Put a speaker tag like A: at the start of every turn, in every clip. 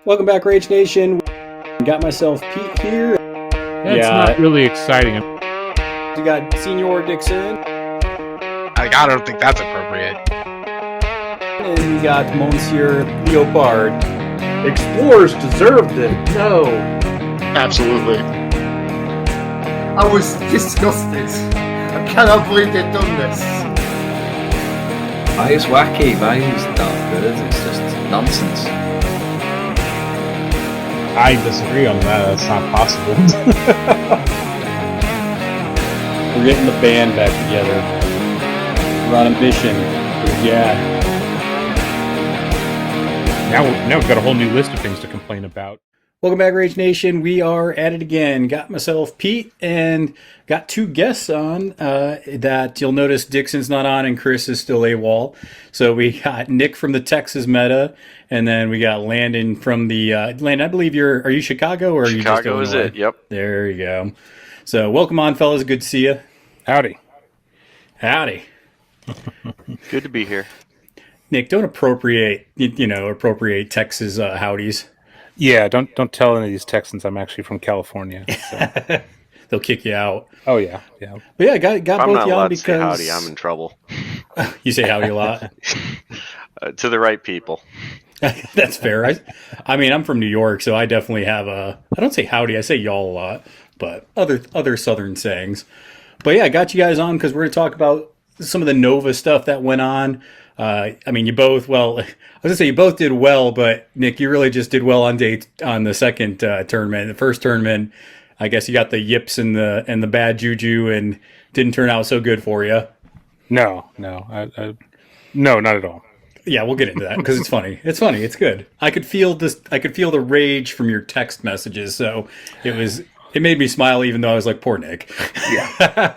A: Welcome back, Rage Nation. Got myself Pete here.
B: That's not really exciting.
A: We got Senior Dixon.
C: I don't think that's appropriate.
A: And we got Monsieur Leopard.
D: Explorers deserved it. No.
C: Absolutely.
E: I was disgusted. I cannot believe they've done this.
F: It's wacky, it's not good, it's just nonsense.
B: I disagree on that. It's not possible.
A: We're getting the band back together. We're on a mission. Yeah.
B: Now we've got a whole new list of things to complain about.
A: Welcome back, Rage Nation. We are at it again. Got myself Pete and got two guests on that you'll notice Dixon's not on and Chris is still AWOL. So we got Nick from the Texas meta, and then we got Landon from the Landon, I believe are you Chicago or are you just
G: Chicago is it? Yep.
A: There you go. So welcome on, fellas. Good to see you.
B: Howdy.
G: Good to be here.
A: Nick, don't appropriate Texas howdies.
B: Yeah, don't tell any of these Texans I'm actually from California. So.
A: They'll kick you out.
B: Oh yeah.
A: But yeah, got
G: I'm
A: both
G: not
A: y'all
G: allowed
A: because
G: to say howdy. I'm in trouble.
A: You say howdy a lot.
G: To the right people.
A: That's fair. I mean, I'm from New York, so I definitely have I don't say howdy, I say y'all a lot, but other Southern sayings. But yeah, I got you guys on because we're going to talk about some of the Nova stuff that went on. I mean, you both did well, but Nick, you really just did well on the second tournament. The first tournament, I guess you got the yips and the bad juju, and didn't turn out so good for you.
B: No, not at all.
A: Yeah, we'll get into that because it's funny. It's funny. It's good. I could feel the rage from your text messages, so it made me smile, even though I was like, poor Nick.
B: Yeah.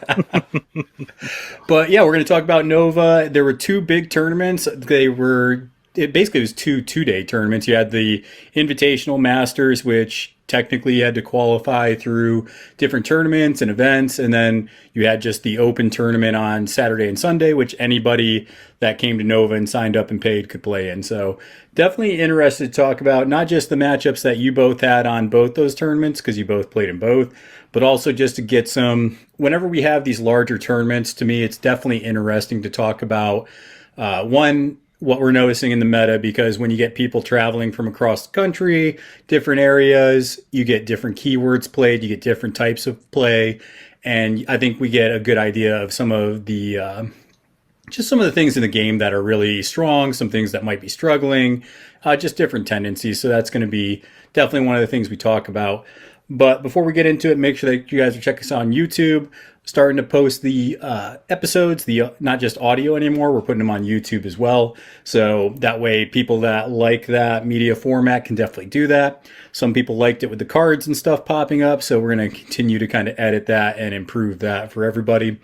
A: But yeah, we're going to talk about Nova. There were two big tournaments. It was two-day tournaments. You had the Invitational Masters, which technically you had to qualify through different tournaments and events. And then you had just the open tournament on Saturday and Sunday, which anybody that came to Nova and signed up and paid could play in. So definitely interested to talk about not just the matchups that you both had on both those tournaments, because you both played in both, but also just to get whenever we have these larger tournaments, to me, it's definitely interesting to talk about, what we're noticing in the meta, because when you get people traveling from across the country, different areas, you get different keywords played, you get different types of play, and I think we get a good idea of some of the things in the game that are really strong, some things that might be struggling, just different tendencies. So that's going to be definitely one of the things we talk about. But before we get into it, make sure that you guys are checking us out on YouTube. Starting to post the episodes, not just audio anymore. We're putting them on YouTube as well. So that way people that like that media format can definitely do that. Some people liked it with the cards and stuff popping up. So we're going to continue to kind of edit that and improve that for everybody.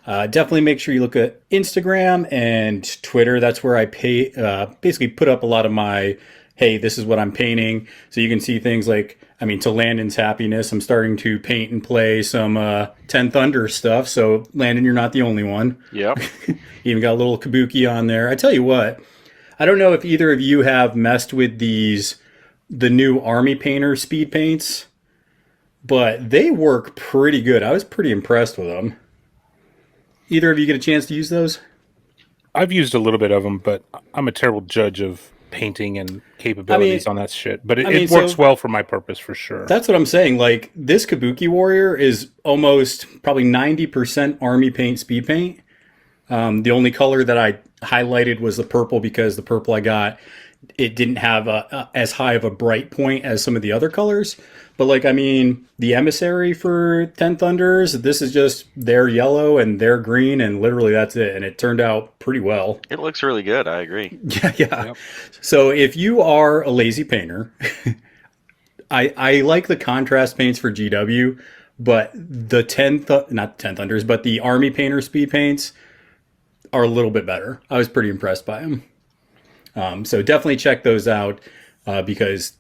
A: Definitely make sure you look at Instagram and Twitter. That's where I basically put up a lot of my, hey, this is what I'm painting. So you can see things like, to Landon's happiness, I'm starting to paint and play some 10 Thunder stuff. So Landon, you're not the only one.
G: Yep.
A: Even got a little kabuki on there. I tell you what, I don't know if either of you have messed with the new Army Painter speed paints, but they work pretty good. I was pretty impressed with them. Either of you get a chance to use those?
B: I've used a little bit of them, but I'm a terrible judge of painting and capabilities on that shit. But it works well for my purpose for sure.
A: That's what I'm saying. Like, this Kabuki Warrior is almost probably 90% Army Paint speed paint. The only color that I highlighted was the purple, because the purple I got, it didn't have as high of a bright point as some of the other colors. But the Emissary for 10 Thunders, this is just their yellow and their green, and literally that's it. And it turned out pretty well.
G: It looks really good. I agree.
A: Yeah.
B: Yep.
A: So if you are a lazy painter, I like the contrast paints for GW, but the not 10 Thunders, but the Army Painter speed paints are a little bit better. I was pretty impressed by them. So definitely check those out because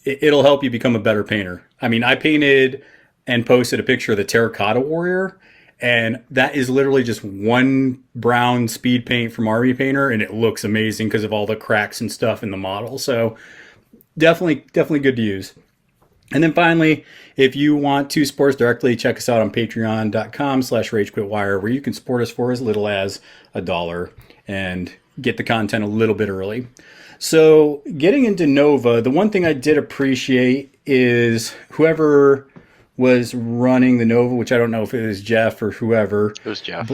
A: it'll help you become a better painter. I painted and posted a picture of the Terracotta Warrior, and that is literally just one brown speed paint from Army Painter, and it looks amazing because of all the cracks and stuff in the model. So definitely good to use. And then finally, if you want to support us directly, check us out on patreon.com/ragequitwire, where you can support us for as little as $1 and get the content a little bit early. So getting into Nova, the one thing I did appreciate is whoever was running the Nova, which I don't know if it was Jeff or whoever.
G: It was Jeff.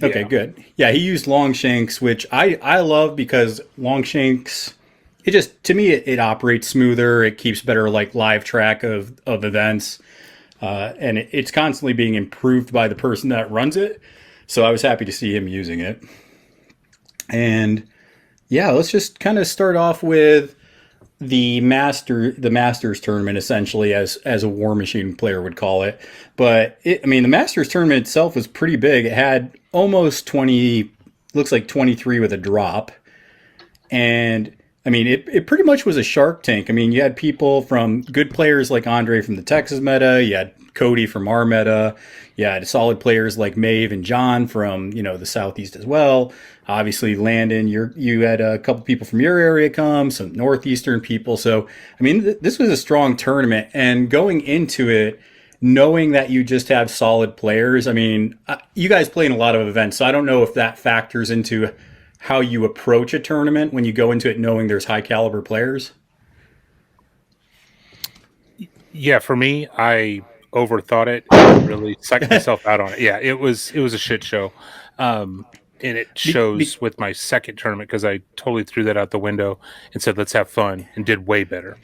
A: Okay, good. Yeah, he used Longshanks, which I love because Longshanks, it just, to me, it operates smoother. It keeps better like live track of events. And it's constantly being improved by the person that runs it. So I was happy to see him using it. And yeah, let's just kind of start off with the Masters tournament, essentially, as a War Machine player would call it. But the Masters tournament itself was pretty big. It had almost 20, looks like 23 with a drop. And it pretty much was a Shark Tank. You had people from good players like Andre from the Texas meta. You had Cody from our meta. You had solid players like Maeve and John from, the Southeast as well. Obviously, Landon, you had a couple people from your area come, some Northeastern people. So, this was a strong tournament. And going into it, knowing that you just have solid players, you guys play in a lot of events, so I don't know if that factors into how you approach a tournament when you go into it knowing there's high caliber players.
B: Yeah, for me, I overthought it and really psyched myself out on it. Yeah, it was a shit show. And it shows with my second tournament because I totally threw that out the window and said, let's have fun, and did way better.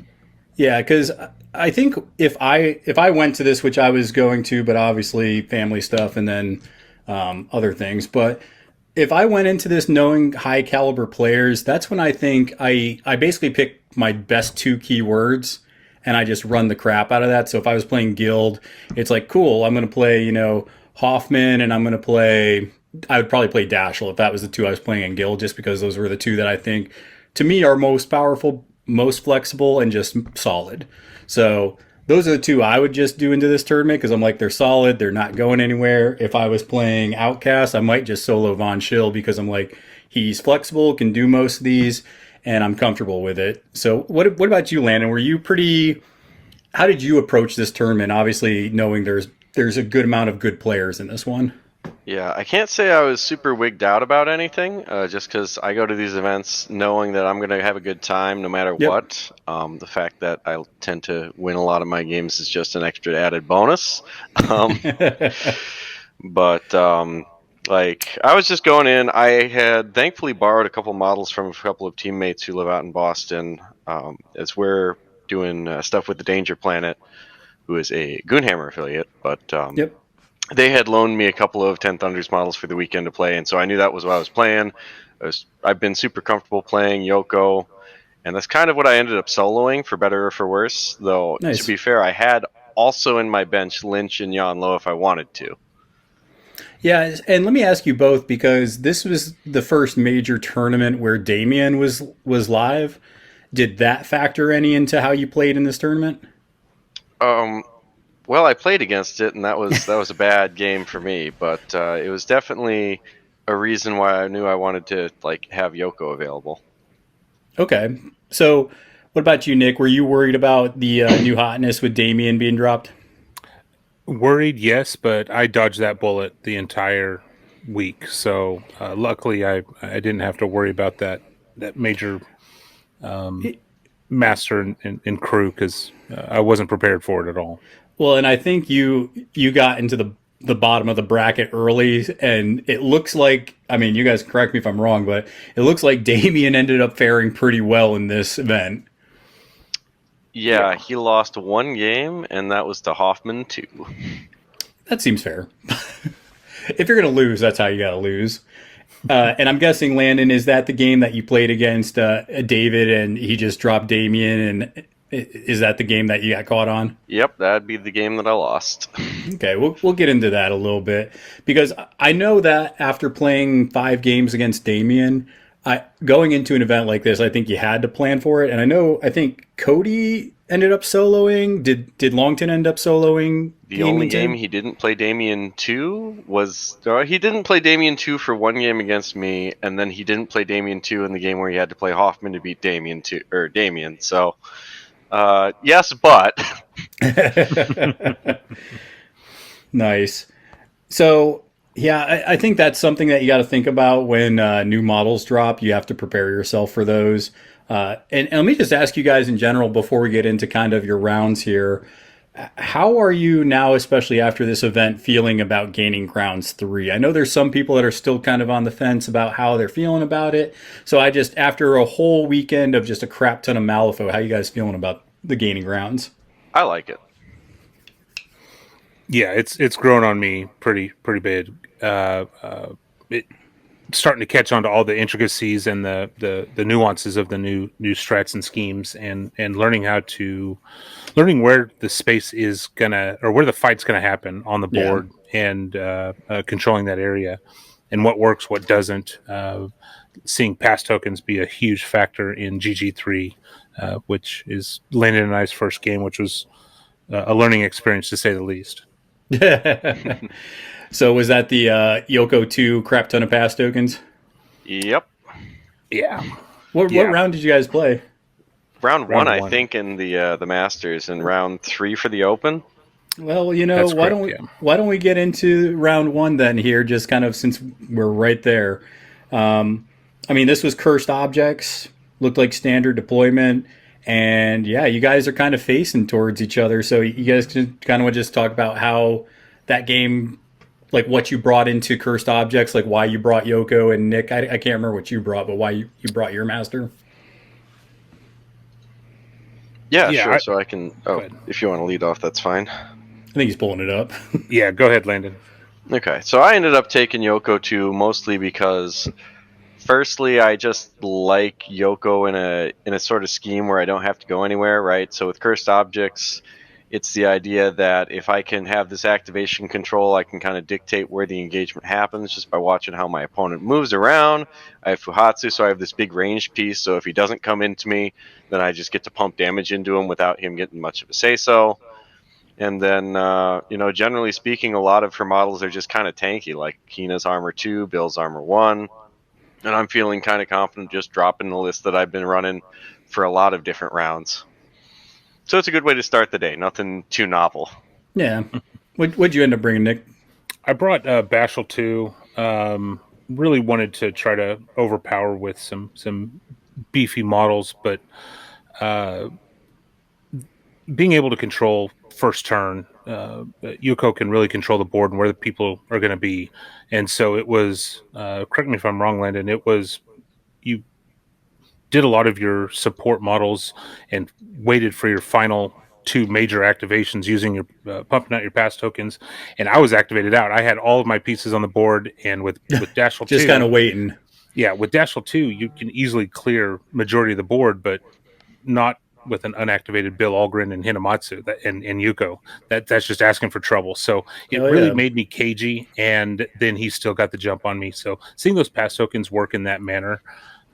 A: Yeah, because I think if I went to this, which I was going to, but obviously family stuff and then other things, but if I went into this knowing high caliber players, that's when I think I basically pick my best 2 keywords and I just run the crap out of that. So if I was playing Guild, it's like, cool, I'm going to play, Hoffman, and I'm going to play, I would probably play Dashel if that was the 2 I was playing in Guild, just because those were the 2 that I think, to me, are most powerful, most flexible, and just solid. So those are the 2 I would just do into this tournament because I'm like, they're solid, they're not going anywhere. If I was playing Outcast, I might just solo Von Schill because I'm like, he's flexible, can do most of these, and I'm comfortable with it. So what about you, Landon? How did you approach this tournament? Obviously, knowing there's a good amount of good players in this one.
G: Yeah, I can't say I was super wigged out about anything, just because I go to these events knowing that I'm going to have a good time no matter what. The fact that I tend to win a lot of my games is just an extra added bonus. But I was just going in. I had thankfully borrowed a couple models from a couple of teammates who live out in Boston, as we're doing stuff with the Danger Planet, who is a Goonhammer affiliate. But they had loaned me a couple of 10 Thunders models for the weekend to play, and so I knew that was what I was playing. I've been super comfortable playing Yoko, and that's kind of what I ended up soloing, for better or for worse. Though, nice. To be fair, I had also in my bench Lynch and Jan Lo if I wanted to.
A: Yeah, and let me ask you both, because this was the first major tournament where Damien was live. Did that factor any into how you played in this tournament?
G: Well, I played against it, and that was a bad game for me. But it was definitely a reason why I knew I wanted to have Yoko available.
A: Okay, so what about you, Nick? Were you worried about the new hotness with Damien being dropped?
B: Worried, yes, but I dodged that bullet the entire week. So luckily, I didn't have to worry about that major master and crew, because I wasn't prepared for it at all.
A: Well, and I think you got into the bottom of the bracket early, and it looks like, you guys correct me if I'm wrong, but it looks like Damien ended up faring pretty well in this event.
G: Yeah, he lost 1 game, and that was to Hoffman 2.
A: That seems fair. If you're going to lose, that's how you got to lose. And I'm guessing, Landon, is that the game that you played against David and he just dropped Damien, and is that the game that you got caught on?
G: Yep, that'd be the game that I lost.
A: Okay, we'll get into that a little bit, because I know that after playing 5 games against Damien, going into an event like this, I think you had to plan for it. And I think Cody ended up soloing. Did Longton end up soloing?
G: The only game he didn't play Damien 2 was... he didn't play Damien 2 for 1 game against me, and then he didn't play Damien 2 in the game where he had to play Hoffman to beat Damien 2, or Damien. So Yes, but
A: Nice. So, yeah, I think that's something that you got to think about when new models drop. You have to prepare yourself for those. And let me just ask you guys in general before we get into kind of your rounds here. How are you now, especially after this event, feeling about gaining grounds 3? I know there's some people that are still kind of on the fence about how they're feeling about it. So I just, after a whole weekend of just a crap ton of Malifaux, how you guys feeling about the gaining grounds?
G: I like it.
B: Yeah, it's grown on me pretty big. It starting to catch on to all the intricacies and the nuances of the new strats and schemes, and learning where the space is gonna, or where the fight's gonna happen on the board, and controlling that area and what works, what doesn't. Seeing pass tokens be a huge factor in GG3, which is Landon and I's first game, which was a learning experience to say the least.
A: So was that the Yoko 2 crap ton of pass tokens?
G: Yep.
B: Yeah.
A: What round did you guys play?
G: Round one, I
B: one.
G: think, in the Masters, and round 3 for the Open.
A: Well, you know,
B: That's
A: why
B: correct,
A: why don't we get into round 1 then here, just kind of since we're right there. I mean, this was cursed objects, looked like standard deployment, and yeah, you guys are kind of facing towards each other. So you guys can kind of just talk about how that game, like what you brought into cursed objects, like why you brought Yoko and Nick. I can't remember what you brought, but why you brought your master.
G: Yeah,
B: Yeah,
G: sure. So I can. Oh,
B: ahead.
G: if you want to lead off, that's fine.
A: I think he's pulling it up.
B: Yeah, go ahead, Landon.
G: Okay, so I ended up taking Yoko 2 mostly because, firstly, I just like Yoko in a sort of scheme where I don't have to go anywhere, right? So with cursed objects, it's the idea that if I can have this activation control, I can kind of dictate where the engagement happens just by watching how my opponent moves around. I have Fuhatsu, so I have this big range piece, so if he doesn't come into me, then I just get to pump damage into him without him getting much of a say-so. And then, generally speaking, a lot of her models are just kind of tanky, like Kina's Armor 2, Bill's Armor 1. And I'm feeling kind of confident just dropping the list that I've been running for a lot of different rounds. So it's a good way to start the day. Nothing too novel.
A: Yeah. What'd you end up bringing, Nick?
B: I brought Bashal 2. Really wanted to try to overpower with some beefy models, but being able to control first turn, Yuko can really control the board and where the people are going to be. And so it was, correct me if I'm wrong, Landon, it was, you did a lot of your support models and waited for your final 2 major activations using your pumping out your pass tokens. And I was activated out. I had all of my pieces on the board, and with Dashel 2,
A: Just kind of waiting.
B: yeah, with Dashel 2, you can easily clear majority of the board, but not with an unactivated Bill Algren and Hinamatsu and Yuko. That's just asking for trouble. So it really made me cagey, and then he still got the jump on me. So seeing those pass tokens work in that manner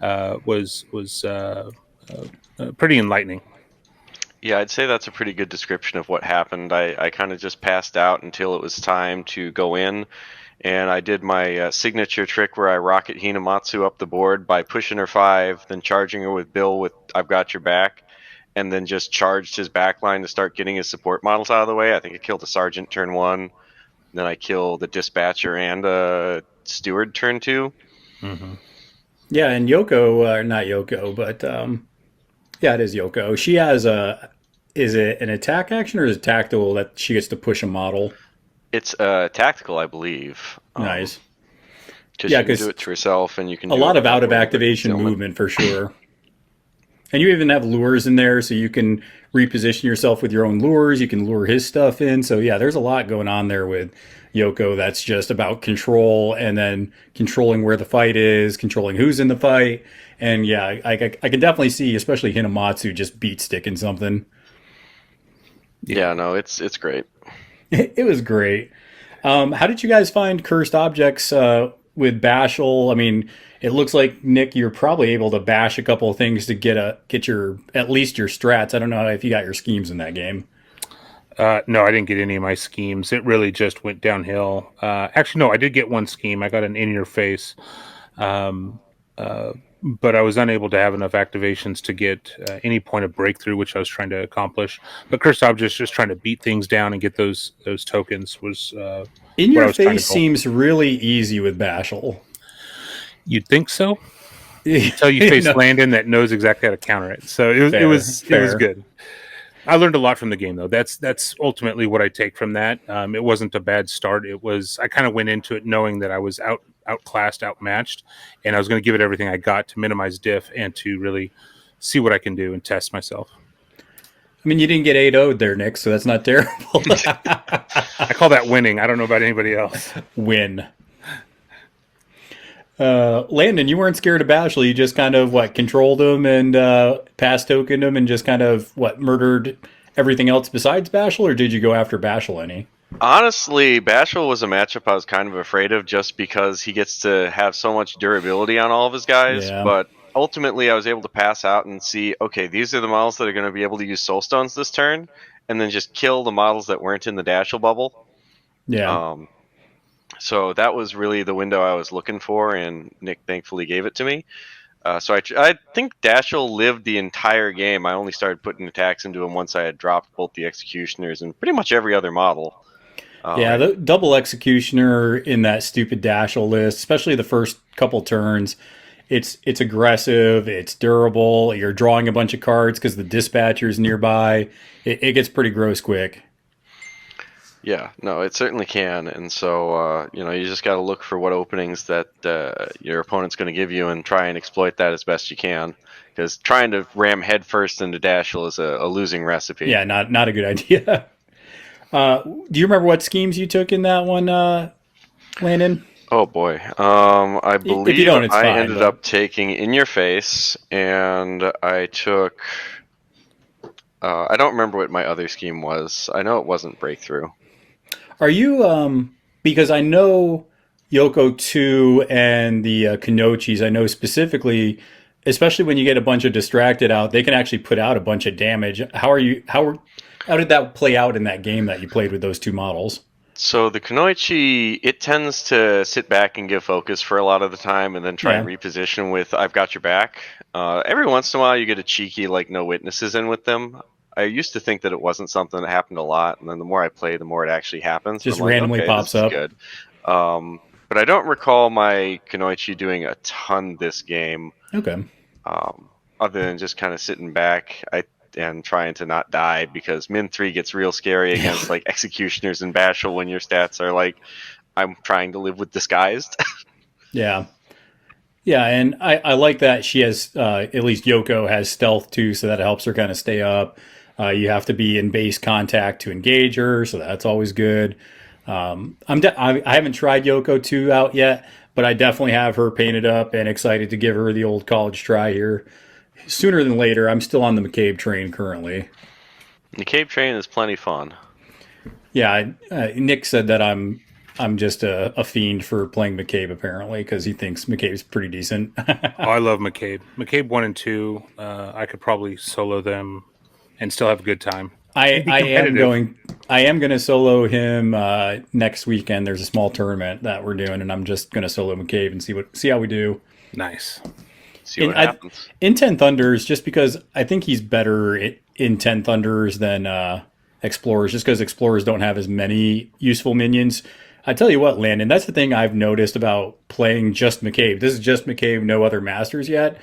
B: was pretty enlightening.
G: Yeah, I'd say that's a pretty good description of what happened. I kind of just passed out until it was time to go in, and I did my signature trick where I rocket Hinamatsu up the board by pushing her 5, then charging her with Bill with I've got your back, and then just charged his backline to start getting his support models out of the way. I think I killed a sergeant turn 1, then I killed the dispatcher and a steward turn 2.
B: Mm-hmm.
A: Yeah, and Yoko, not Yoko, but yeah, it is Yoko. She has is it an attack action or is it tactical that she gets to push a model?
G: It's tactical, I believe.
A: Nice.
G: Because you can do it to herself, and you can
A: a
G: do
A: lot
G: it
A: of out of
G: with
A: activation
G: concealment.
A: movement for sure. And you even have lures in there, so you can reposition yourself with your own lures. You can lure his stuff in. So yeah, there's a lot going on there with Yoko. That's just about control, and then controlling where the fight is, controlling who's in the fight. And yeah, I can definitely see, especially Hinamatsu, just beat sticking something.
G: Yeah, no, it's great.
A: It was great. How did you guys find cursed objects with Bashal? I mean, it looks like, Nick, you're probably able to bash a couple of things to get your at least your strats. I don't know if you got your schemes in that game.
B: No, I didn't get any of my schemes. It really just went downhill. Actually, no, I did get one scheme. I got an in your face. but I was unable to have enough activations to get any point of breakthrough, which I was trying to accomplish. But Cursed Objects, just trying to beat things down and get those tokens, was
A: In
B: what I
A: Your
B: was trying to
A: Face
B: go.
A: seems really easy with Bashal.
B: You'd think so, until you face
A: No.
B: Landon that knows exactly how to counter it. So it was good. I learned a lot from the game, though. That's ultimately what I take from that. It wasn't a bad start. I kind of went into it knowing that I was outclassed, outmatched, and I was going to give it everything I got to minimize diff and to really see what I can do and test myself.
A: I mean, you didn't get 8-0'd there, Nick, so that's not terrible.
B: I call that winning. I don't know about anybody else.
A: Win. Landon, you weren't scared of Bashal. You just kind of, controlled him and pass tokened him and just kind of, murdered everything else besides Bashal, or did you go after Bashal any?
G: Honestly, Bashal was a matchup I was kind of afraid of just because he gets to have so much durability on all of his guys,
A: Yeah.
G: but ultimately I was able to pass out and see, okay, these are the models that are going to be able to use Soulstones this turn, and then just kill the models that weren't in the Dashal bubble.
A: Yeah.
G: So that was really the window I was looking for, and Nick thankfully gave it to me. So I think Dashal lived the entire game. I only started putting attacks into him once I had dropped both the Executioners and pretty much every other model.
A: Yeah, the double Executioner in that stupid Dashal list, especially the first couple turns, it's aggressive, it's durable, you're drawing a bunch of cards because the Dispatcher's nearby. It gets pretty gross quick.
G: Yeah, no, it certainly can, and so you just got to look for what openings that your opponent's going to give you and try and exploit that as best you can. Because trying to ram headfirst into Dashal is a losing recipe.
A: Yeah, not a good idea. Do you remember what schemes you took in that one, Landon?
G: Oh boy, I believe
A: you don't, it's
G: I
A: fine,
G: ended
A: but-
G: up taking In Your Face, and I took. I don't remember what my other scheme was. I know it wasn't Breakthrough.
A: Are you, because I know Yoko 2 and the Kanochis, I know specifically, especially when you get a bunch of distracted out, they can actually put out a bunch of damage. How did that play out in that game that you played with those two models?
G: So the Kunoichi, it tends to sit back and give focus for a lot of the time and then try and reposition with I've got your back. Every once in a while you get a cheeky no witnesses in with them. I used to think that it wasn't something that happened a lot, and then the more I play, the more it actually happens.
A: Just
G: I'm like,
A: randomly
G: okay,
A: pops
G: this is
A: up.
G: Good. But I don't recall my Kunoichi doing a ton this game.
A: Okay.
G: Other than just kind of sitting back and trying to not die, because Min 3 gets real scary against Executioners and Bashal when your stats are I'm trying to live with Disguised.
A: Yeah. Yeah, and I like that she has, at least Yoko has stealth too, so that helps her kind of stay up. You have to be in base contact to engage her, so that's always good. I haven't tried Yoko 2 out yet, but I definitely have her painted up and excited to give her the old college try here. Sooner than later, I'm still on the McCabe train currently.
G: The Cape Train is plenty fun.
A: Yeah, Nick said that I'm just a fiend for playing McCabe apparently because he thinks McCabe's pretty decent.
B: I love McCabe. McCabe 1 and 2. I could probably solo them and still have a good time.
A: I am going to solo him next weekend. There's a small tournament that we're doing, and I'm just going to solo McCabe and see how we do.
B: Nice.
G: See what happens.
A: In 10 Thunders, just because I think he's better in 10 Thunders than Explorers, just because Explorers don't have as many useful minions. I tell you what, Landon, that's the thing I've noticed about playing just McCabe. This is just McCabe, no other masters yet.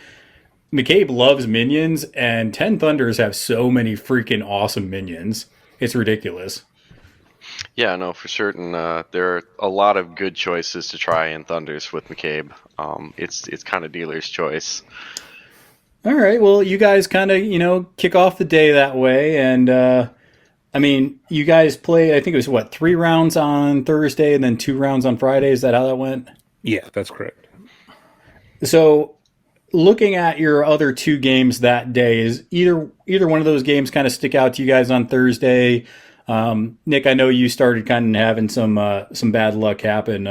A: McCabe loves minions, and 10 Thunders have so many freaking awesome minions. It's ridiculous.
G: Yeah, no, for certain. There are a lot of good choices to try in Thunders with McCabe. It's kind of dealer's choice.
A: All right, well, you guys kind of, kick off the day that way, and you guys play, I think it was 3 rounds on Thursday and then 2 rounds on Friday. Is that how that went?
B: Yeah, that's correct.
A: So, looking at your other 2 games that day, is either one of those games kind of stick out to you guys on Thursday? Nick, I know you started kind of having some bad luck happen.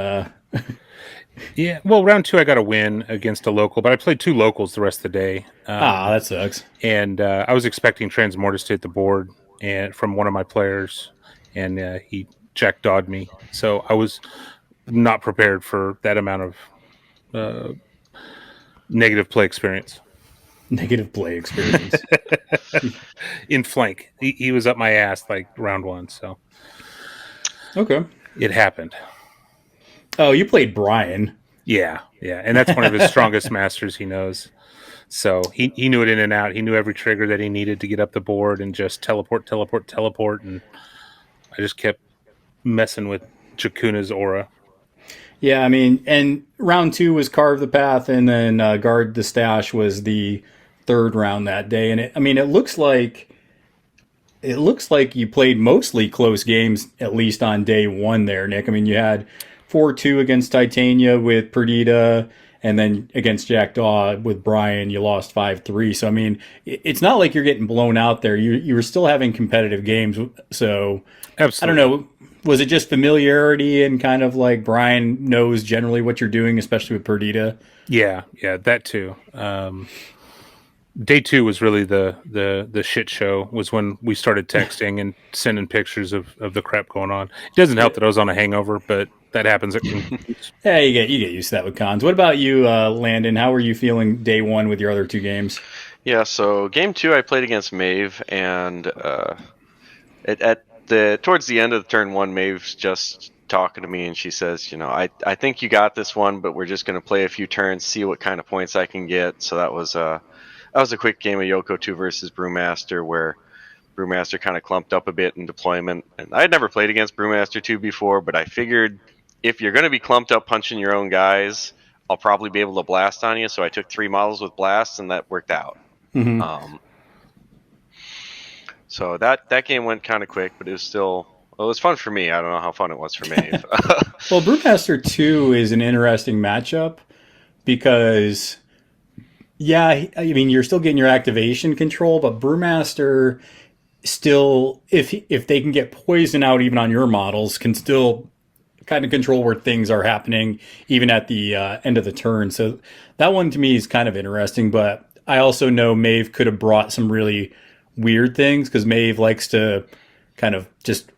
B: Yeah, well, round 2 I got a win against a local, but I played 2 locals the rest of the day.
A: That sucks.
B: And I was expecting Transmortis to hit the board and from one of my players, and he jackdawed me. So I was not prepared for that amount of Negative play experience.
A: Negative play experience.
B: In flank. He was up my ass like round 1, so
A: Okay.
B: it happened.
A: Oh, you played Brian.
B: Yeah. And that's one of his strongest masters he knows. So he knew it in and out. He knew every trigger that he needed to get up the board and just teleport. And I just kept messing with Jakuna's aura.
A: Yeah, I mean, and round 2 was Carve the Path, and then Guard the Stash was the third round that day. And it looks like you played mostly close games, at least on day 1 there, Nick. I mean, you had 4-2 against Titania with Perdita, and then against Jackdaw with Brian, you lost 5-3. So, I mean, it's not like you're getting blown out there. You were still having competitive games. So,
B: Absolutely.
A: I don't know. Was it just familiarity and kind of like Brian knows generally what you're doing, especially with Perdita?
B: Yeah, that too. Day 2 was really the shit show. Was when we started texting and sending pictures of the crap going on. It doesn't help that I was on a hangover, but that happens at conventions.
A: Yeah, you get used to that with cons. What about you, Landon? How were you feeling day 1 with your other 2 games?
G: Yeah, so game 2 I played against Maeve, and towards the end of the turn 1, Maeve's just talking to me, and she says, I think you got this one, but we're just going to play a few turns, see what kind of points I can get. So that was a quick game of Yoko 2 versus Brewmaster, where Brewmaster kind of clumped up a bit in deployment. And I had never played against Brewmaster 2 before, but I figured if you're going to be clumped up punching your own guys, I'll probably be able to blast on you. So I took 3 models with blasts, and that worked out.
A: Mm-hmm.
G: So that game went kind of quick, but it was fun for me. I don't know how fun it was for Maeve.
A: Well, Brewmaster 2 is an interesting matchup because, yeah, I mean, you're still getting your activation control, but Brewmaster still, if they can get poison out even on your models, can still kind of control where things are happening even at the end of the turn. So that one to me is kind of interesting, but I also know Maeve could have brought some really weird things because Maeve likes to kind of just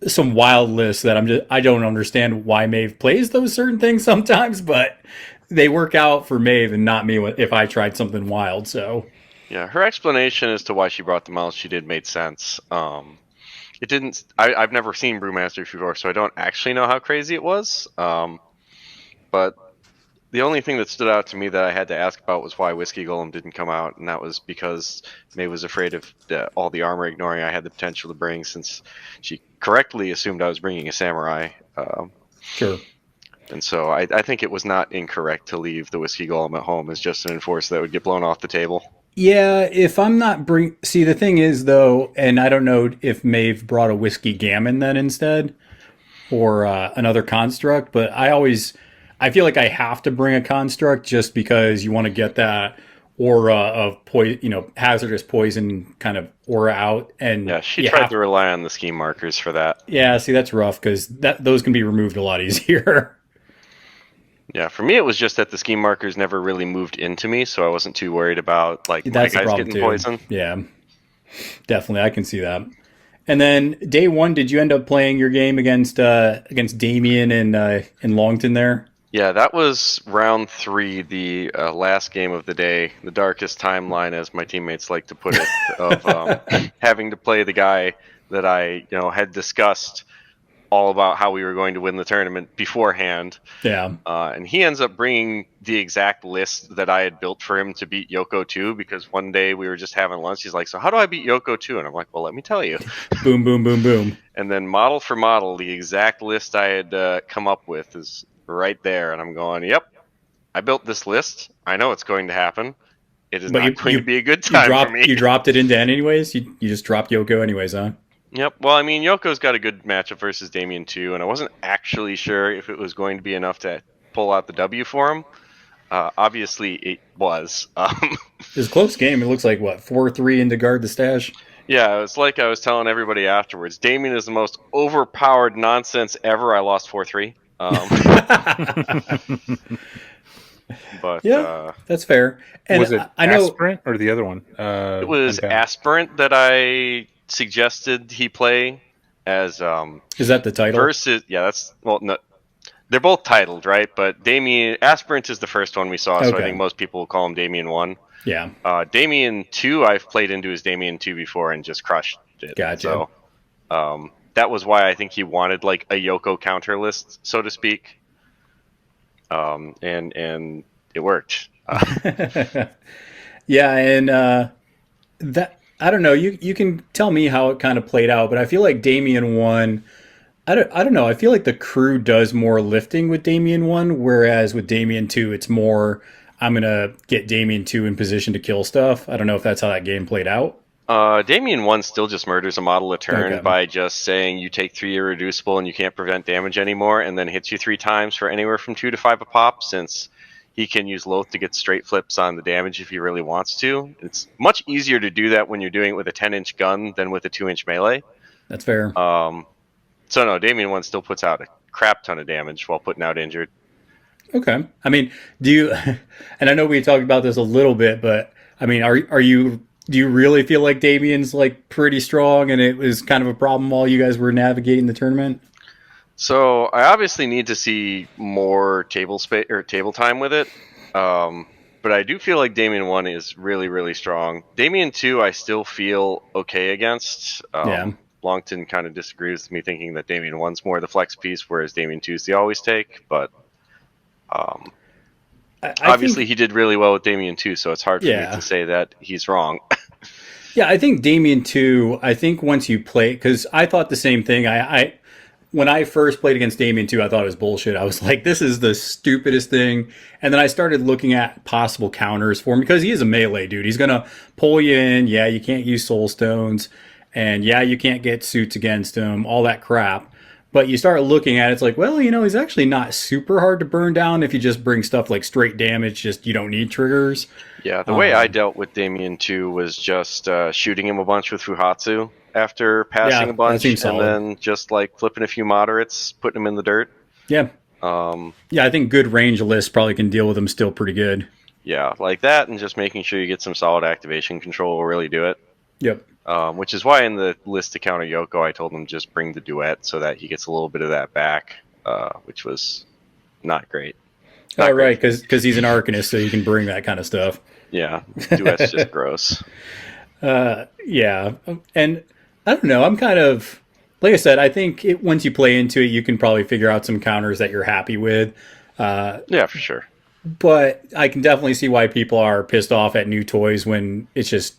A: some wild lists that I don't understand why Maeve plays those certain things sometimes, but they work out for Maeve and not me if I tried something wild. So
G: yeah, her explanation as to why she brought the models she did made sense. It didn't. I've never seen Brewmaster before, so I don't actually know how crazy it was. But the only thing that stood out to me that I had to ask about was why Whiskey Golem didn't come out, and that was because May was afraid of all the armor ignoring I had the potential to bring, since she correctly assumed I was bringing a samurai.
A: Sure.
G: And so I think it was not incorrect to leave the Whiskey Golem at home as just an enforcer that would get blown off the table.
A: Yeah, if I'm not see, the thing is though, and I don't know if Maeve brought a Whiskey Gammon then instead, or another construct, but I feel like I have to bring a construct just because you want to get that aura of hazardous poison kind of aura out. And
G: yeah, she tried to rely on the scheme markers for that.
A: Yeah, see, that's rough because those can be removed a lot easier.
G: Yeah, for me it was just that the scheme markers never really moved into me, so I wasn't too worried about my guys getting poisoned.
A: Yeah, definitely, I can see that. And then day 1, did you end up playing your game against Damien and Longton there?
G: Yeah, that was round 3, the last game of the day, the darkest timeline, as my teammates like to put it, of having to play the guy that I had discussed all about how we were going to win the tournament beforehand.
A: Yeah.
G: And he ends up bringing the exact list that I had built for him to beat Yoko 2, because one day we were just having lunch. He's like, so how do I beat Yoko 2? And I'm like, well, let me tell you.
A: Boom, boom, boom, boom.
G: And then model for model, the exact list I had come up with is right there. And I'm going, yep, I built this list. I know it's going to happen. It is not going to be a good time for me.
A: You dropped it into N anyways? You just dropped Yoko anyways, huh?
G: Yep. Well, I mean, Yoko's got a good matchup versus Damien too, and I wasn't actually sure if it was going to be enough to pull out the W for him. Obviously, it was.
A: It was a close game. It looks like, 4-3 into Guard the Stash?
G: Yeah, it's like I was telling everybody afterwards. Damien is the most overpowered nonsense ever. I lost 4-3. But
A: yeah, that's fair. And
B: was it Aspirant or the other one?
G: It was Aspirant that I suggested he play as
A: is that the title?
G: Versus, yeah, that's, well, no, they're both titled, right? But Damien Aspirant is the first one we saw, so I
A: Okay.
G: think most people will call him Damien 1.
A: Yeah.
G: Damien 2, I've played into his Damien 2 before and just crushed it.
A: Gotcha.
G: So that was why I think he wanted like a Yoko counter list, so to speak. And it worked.
A: Yeah, and that I don't know. You can tell me how it kind of played out, but I feel like Damien 1. I don't know. I feel like the crew does more lifting with Damien 1, whereas with Damien 2, it's more I'm gonna get Damien 2 in position to kill stuff. I don't know if that's how that game played out.
G: Damien 1 still just murders a model a turn
A: Okay.
G: by just saying you take 3 irreducible and you can't prevent damage anymore, and then hits you 3 times for anywhere from 2 to 5 a pop, since he can use Loath to get straight flips on the damage if he really wants to. It's much easier to do that when you're doing it with a 10-inch gun than with a 2-inch melee.
A: That's fair.
G: So no, Damien 1 still puts out a crap ton of damage while putting out injured.
A: Okay. I mean, do you? And I know we talked about this a little bit, but I mean, are you? Do you really feel like Damien's like pretty strong, and it was kind of a problem while you guys were navigating the tournament?
G: So I obviously need to see more table space or table time with it. But I do feel like Damien 1 is really, really strong. Damien 2 I still feel okay against.
A: Yeah.
G: Longton kind of disagrees with me, thinking that Damien 1's more the flex piece, whereas Damien 2's the always take. But
A: I
G: obviously
A: think,
G: he did really well with Damien 2, so it's hard for
A: Yeah.
G: me to say that he's wrong.
A: yeah, I think Damien 2. I think once you play, because I thought the same thing. I when I first played against Damien 2, I thought it was bullshit. I was like, this is the stupidest thing. And then I started looking at possible counters for him because he is a melee dude. He's gonna pull you in. Yeah, you can't use soul stones. And yeah, you can't get suits against him, all that crap. But you start looking at it, it's like, well, he's actually not super hard to burn down if you just bring stuff like straight damage, just you don't need triggers.
G: Yeah, the way I dealt with Damien 2 was just shooting him a bunch with Fuhatsu after passing
A: Yeah,
G: a bunch,
A: that seems
G: and
A: solid.
G: then just like flipping a few moderates, putting them in the dirt.
A: Yeah. Yeah, I think good range lists probably can deal with them still pretty good.
G: Yeah, like that, and just making sure you get some solid activation control will really do it.
A: Yep.
G: Which is why in the list to counter Yoko, I told him just bring the duet so that he gets a little bit of that back, which was not great.
A: All right, because he's an Arcanist, so you can bring that kind of stuff.
G: Yeah, duet's just gross.
A: Yeah, and I don't know. I'm kind of like I said. I think once you play into it, you can probably figure out some counters that you're happy with.
G: Yeah, for sure.
A: But I can definitely see why people are pissed off at new toys when it's just.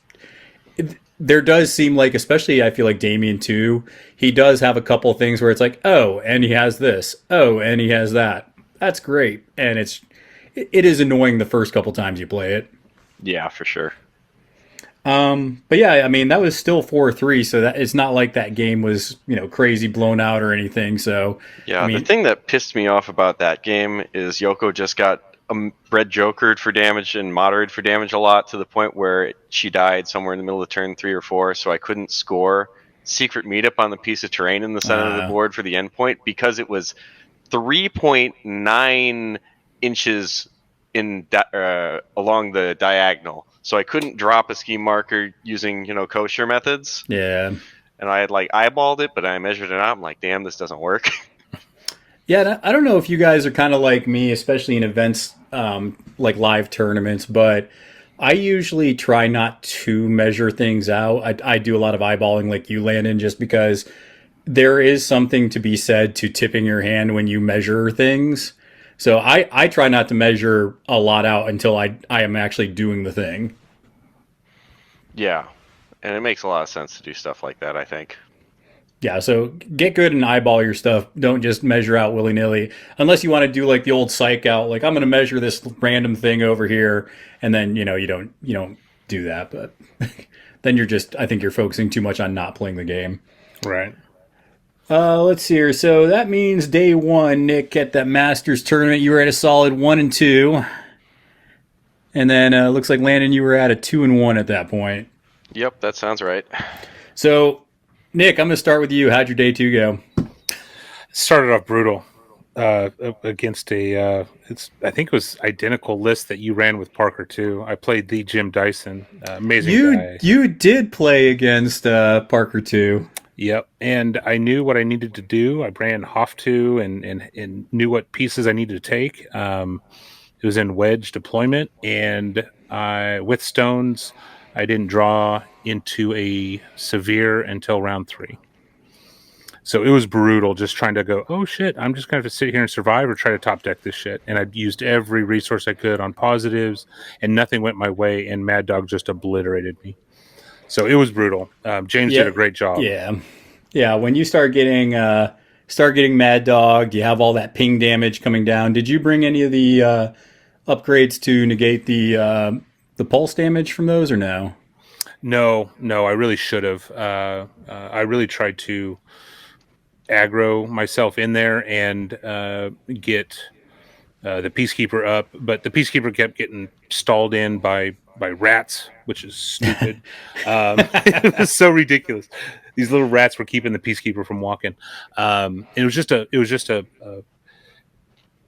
A: There does seem like, especially I feel like Damien 2, he does have a couple of things where it's like, oh, and he has this. Oh, and he has that. That's great. And it is annoying the first couple times you play it.
G: Yeah, for sure.
A: But yeah, I mean, that was still 4-3, so that it's not like that game was, crazy blown out or anything. So
G: Yeah,
A: I mean,
G: the thing that pissed me off about that game is Yoko just got red jokered for damage and moderated for damage a lot, to the point where she died somewhere in the middle of turn 3 or 4, so I couldn't score secret meetup on the piece of terrain in the center of the board for the endpoint because it was 3.9 inches along the diagonal. So I couldn't drop a ski marker using, kosher methods.
A: yeah.
G: And I had eyeballed it, but I measured it out. I'm like, damn, this doesn't work.
A: Yeah, I don't know if you guys are kind of like me, especially in events like live tournaments, but I usually try not to measure things out. I do a lot of eyeballing like you, Landon, just because there is something to be said to tipping your hand when you measure things. So I try not to measure a lot out until I am actually doing the thing.
G: Yeah. And it makes a lot of sense to do stuff like that, I think.
A: Yeah, so get good and eyeball your stuff. Don't just measure out willy-nilly. Unless you want to do like the old psych out, like I'm going to measure this random thing over here, and then you don't do that. But then I think you're focusing too much on not playing the game.
B: Right.
A: Let's see here. So that means day one, Nick, at that Masters tournament, you were at a solid 1-2, and then looks like Landon, you were at a 2-1 at that point.
G: Yep, that sounds right.
A: So, Nick, I'm going to start with you. How'd your day 2 go?
B: Started off brutal against I think it was identical list that you ran with Parker too. I played the Jim Dyson, amazing guy.
A: You did play against Parker too.
B: Yep, and I knew what I needed to do. I ran Hoff 2 and knew what pieces I needed to take. It was in wedge deployment, and with stones, I didn't draw into a severe until round 3. So it was brutal just trying to go, oh shit, I'm just going to have to sit here and survive or try to top deck this shit. And I used every resource I could on positives, and nothing went my way, and Mad Dog just obliterated me. So it was brutal. James did a great job.
A: Yeah. When you start getting Mad Dog, you have all that ping damage coming down. Did you bring any of the upgrades to negate the pulse damage from those, or no?
B: No, I really should have. I really tried to aggro myself in there and get the Peacekeeper up, but the Peacekeeper kept getting stalled in by rats, which is stupid. It was so ridiculous. These little rats were keeping the Peacekeeper from walking. It was just a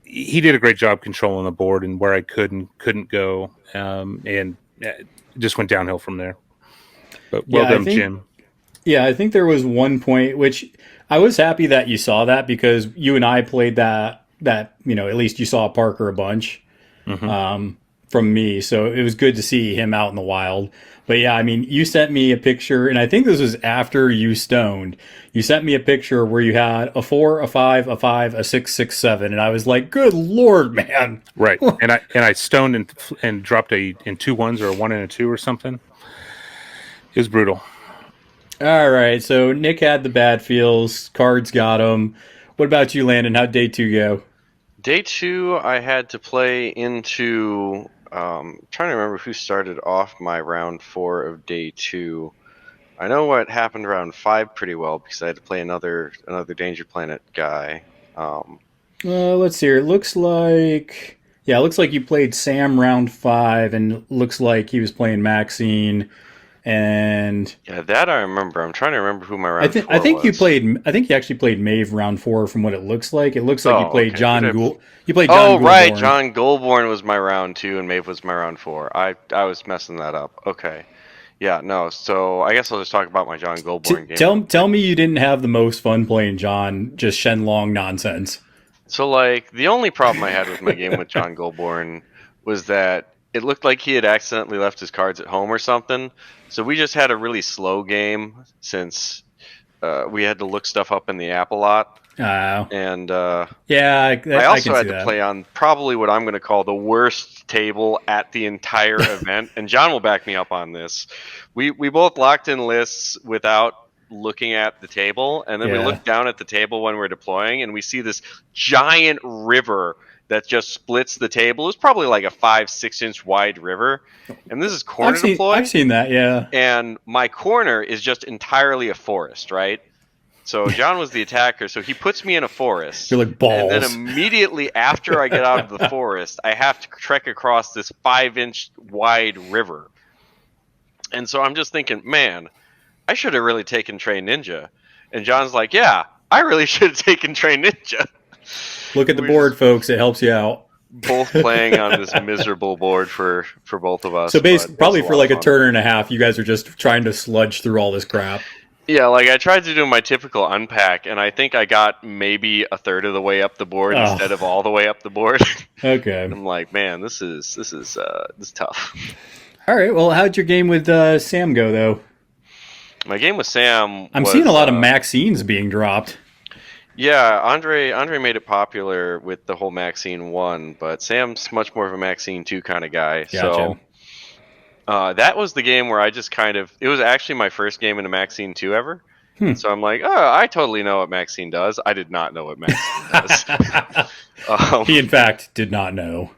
B: he did a great job controlling the board and where I could and couldn't go, and it just went downhill from there. But well done, Jim.
A: Yeah, I think there was one point which I was happy that you saw that, because you and I played that at least you saw Parker a bunch from me, so it was good to see him out in the wild. But yeah, I mean, you sent me a picture, and I think this was after you stoned. You sent me a picture where you had a 4, a 5, a 5, a 6, 6, 7, and I was like, "Good Lord, man!"
B: Right, and I stoned and dropped in 2 1s or a 1 and a 2 or something. It was brutal.
A: All right, so Nick had the bad feels. Cards got him. What about you, Landon? How'd day 2 go?
G: Day 2, I had to play into. Trying to remember who started off my round 4 of day 2. I know what happened round 5 pretty well because I had to play another Danger Planet guy.
A: Let's see here. It looks like you played Sam round 5, and looks like he was playing Maxine. And
G: yeah, that I remember. I'm trying to remember who my round 4 was.
A: I think you actually played Maeve round 4 from what it looks like. It looks like you played John Gould. You played John Goulbourne.
G: Right, John Goulbourne was my round 2 and Maeve was my round 4. I was messing that up. Okay. Yeah, no. So I guess I'll just talk about my John Goulbourne game.
A: Tell me you didn't have the most fun playing John, just Shenlong nonsense.
G: So the only problem I had with my game with John Goulbourne was that it looked like he had accidentally left his cards at home or something. So we just had a really slow game since we had to look stuff up in the app a lot. And I also had to play on probably what I'm going to call the worst table at the entire event. And John will back me up on this. We both locked in lists without looking at the table, and then we look down at the table when we're deploying, and we see this giant river that just splits the table. It was probably like a 5-6 inch wide river, and this is corner deploy.
A: I've seen that, yeah.
G: And my corner is just entirely a forest, right? So John was the attacker, so he puts me in a forest.
A: You're like balls.
G: And then immediately after I get out of the forest, I have to trek across this 5-inch wide river. And so I'm just thinking, man, I should have really taken Train Ninja. And John's like, yeah, I really should have taken Train Ninja.
A: Look at the board, folks. It helps you out.
G: Both playing on this miserable board for both of us.
A: So basically, probably for like a turn and a half, you guys are just trying to sludge through all this crap.
G: Yeah, I tried to do my typical unpack, and I think I got maybe a third of the way up the board instead of all the way up the board.
A: Okay.
G: I'm like, man, this is tough.
A: All right. Well, how'd your game with Sam go, though?
G: My game with Sam.
A: I'm seeing a lot of Maxines being dropped.
G: Yeah, Andre made it popular with the whole Maxine 1, but Sam's much more of a Maxine 2 kind of guy.
A: Gotcha.
G: So that was the game where I just it was actually my first game in a Maxine 2 ever. So I'm like, oh, I totally know what Maxine does. I did not know what Maxine does.
A: He, in fact, did not know.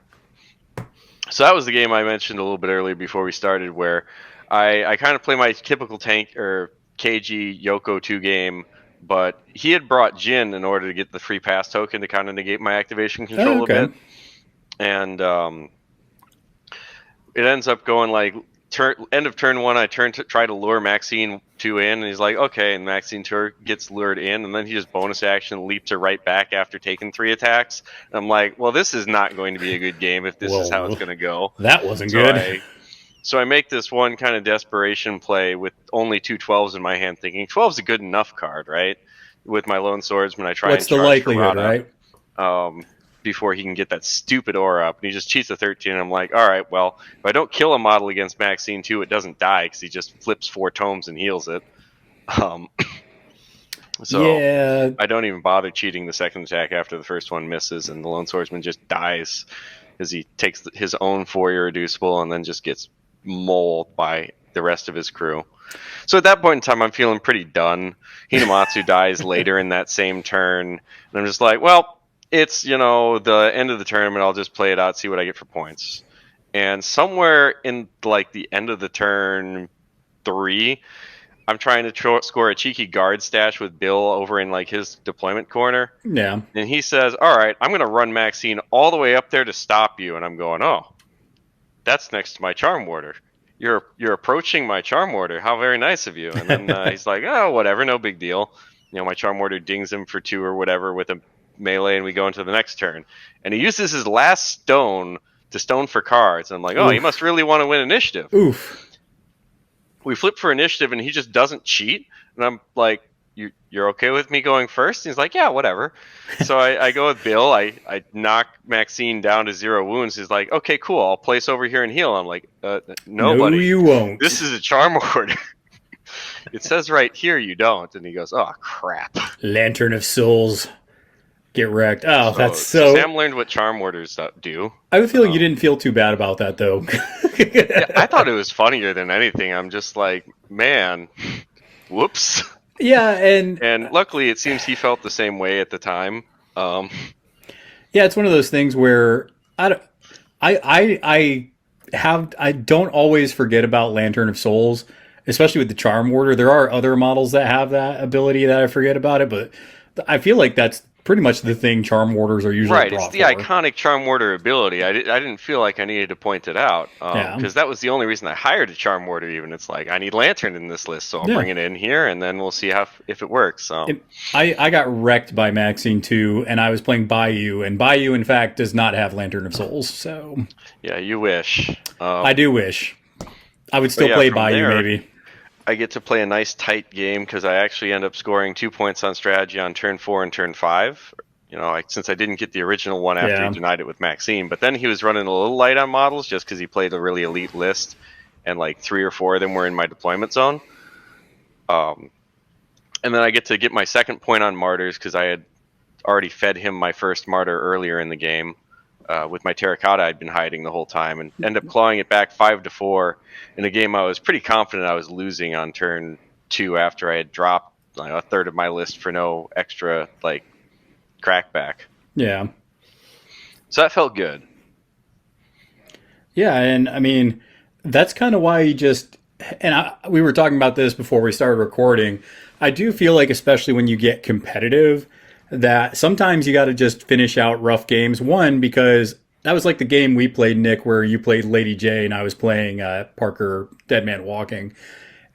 G: So that was the game I mentioned a little bit earlier before we started, where I kind of play my typical tank or KG Yoko 2 game, but he had brought Jin in order to get the free pass token to kind of negate my activation control a bit. And it ends up going end of turn 1, I try to lure Maxine 2 in, and he's like, okay, and Maxine 2 gets lured in, and then he just bonus action leaps her right back after taking 3 attacks. And I'm like, well, this is not going to be a good game if this is how it's going to go.
A: That wasn't good.
G: So I make this one kind of desperation play with only 2 12s in my hand, thinking 12's a good enough card, right? With my Lone Swordsman, I try
A: What's
G: and
A: the
G: charge
A: likelihood,
G: Karada,
A: right?
G: before he can get that stupid aura up. And he just cheats a 13, and I'm like, all right, well, if I don't kill a model against Maxine 2, it doesn't die, because he just flips 4 tomes and heals it. So
A: Yeah.
G: I don't even bother cheating the second attack after the first one misses, and the Lone Swordsman just dies because he takes his own 4 irreducible and then just gets mauled by the rest of his crew. So at that point in time, I'm feeling pretty done. Hinamatsu dies later in that same turn, and I'm just like, well, it's, the end of the tournament. I'll just play it out, see what I get for points. And somewhere in like the end of the turn 3, I'm trying to score a cheeky guard stash with Bill over in like his deployment corner.
A: Yeah.
G: And he says, all right, I'm going to run Maxine all the way up there to stop you. And I'm going, oh, that's next to my Charm Warder. You're approaching my Charm Warder. How very nice of you. And then he's like, oh, whatever, no big deal. My Charm Warder dings him for 2 or whatever with a melee, and we go into the next turn. And he uses his last stone to stone for cards. And I'm like, oh, he must really want to win initiative.
A: Oof.
G: We flip for initiative, and he just doesn't cheat. And I'm like, you're okay with me going first? And he's like, yeah, whatever. So I go with Bill. I knock Maxine down to 0 wounds. He's like, okay, cool. I'll place over here and heal. I'm like, no, buddy.
A: You won't.
G: This is a Charm Order. It says right here you don't. And he goes, oh, crap.
A: Lantern of Souls. Get wrecked. Oh, that's
G: so... Sam learned what Charm Warders do.
A: I have a feeling you didn't feel too bad about that, though.
G: Yeah, I thought it was funnier than anything. I'm just like, man, whoops.
A: Yeah, and
G: luckily it seems he felt the same way at the time.
A: Yeah, it's one of those things where I don't always forget about Lantern of Souls, especially with the Charm Warder. There are other models that have that ability that I forget about it, but I feel like that's pretty much the thing Charm Warders are usually
G: right.
A: brought
G: It's the iconic Charm Warder ability. I didn't feel like I needed to point it out because that was the only reason I hired a Charm Warder. Even it's like I need Lantern in this list, so I'll bring it in here, and then we'll see if it works. So
A: I got wrecked by Maxine 2, and I was playing Bayou, and Bayou in fact does not have Lantern of Souls. So
G: yeah, you wish.
A: I do wish. I would still play Bayou maybe.
G: I get to play a nice tight game because I actually end up scoring 2 points on strategy on turn 4 and turn 5. Since I didn't get the original one after he denied it with Maxine, but then he was running a little light on models just because he played a really elite list, and like 3 or 4 of them were in my deployment zone. And then I get to get my second point on martyrs because I had already fed him my first martyr earlier in the game. With my Terracotta I'd been hiding the whole time, and end up clawing it back 5-4 in a game I was pretty confident I was losing on turn 2 after I had dropped a third of my list for no extra crackback.
A: Yeah.
G: So that felt good.
A: Yeah, and I mean that's kind of why you just we were talking about this before we started recording. I do feel like, especially when you get competitive, that sometimes you got to just finish out rough games. One, because that was like the game we played, Nick, where you played Lady J and I was playing Parker Dead Man Walking.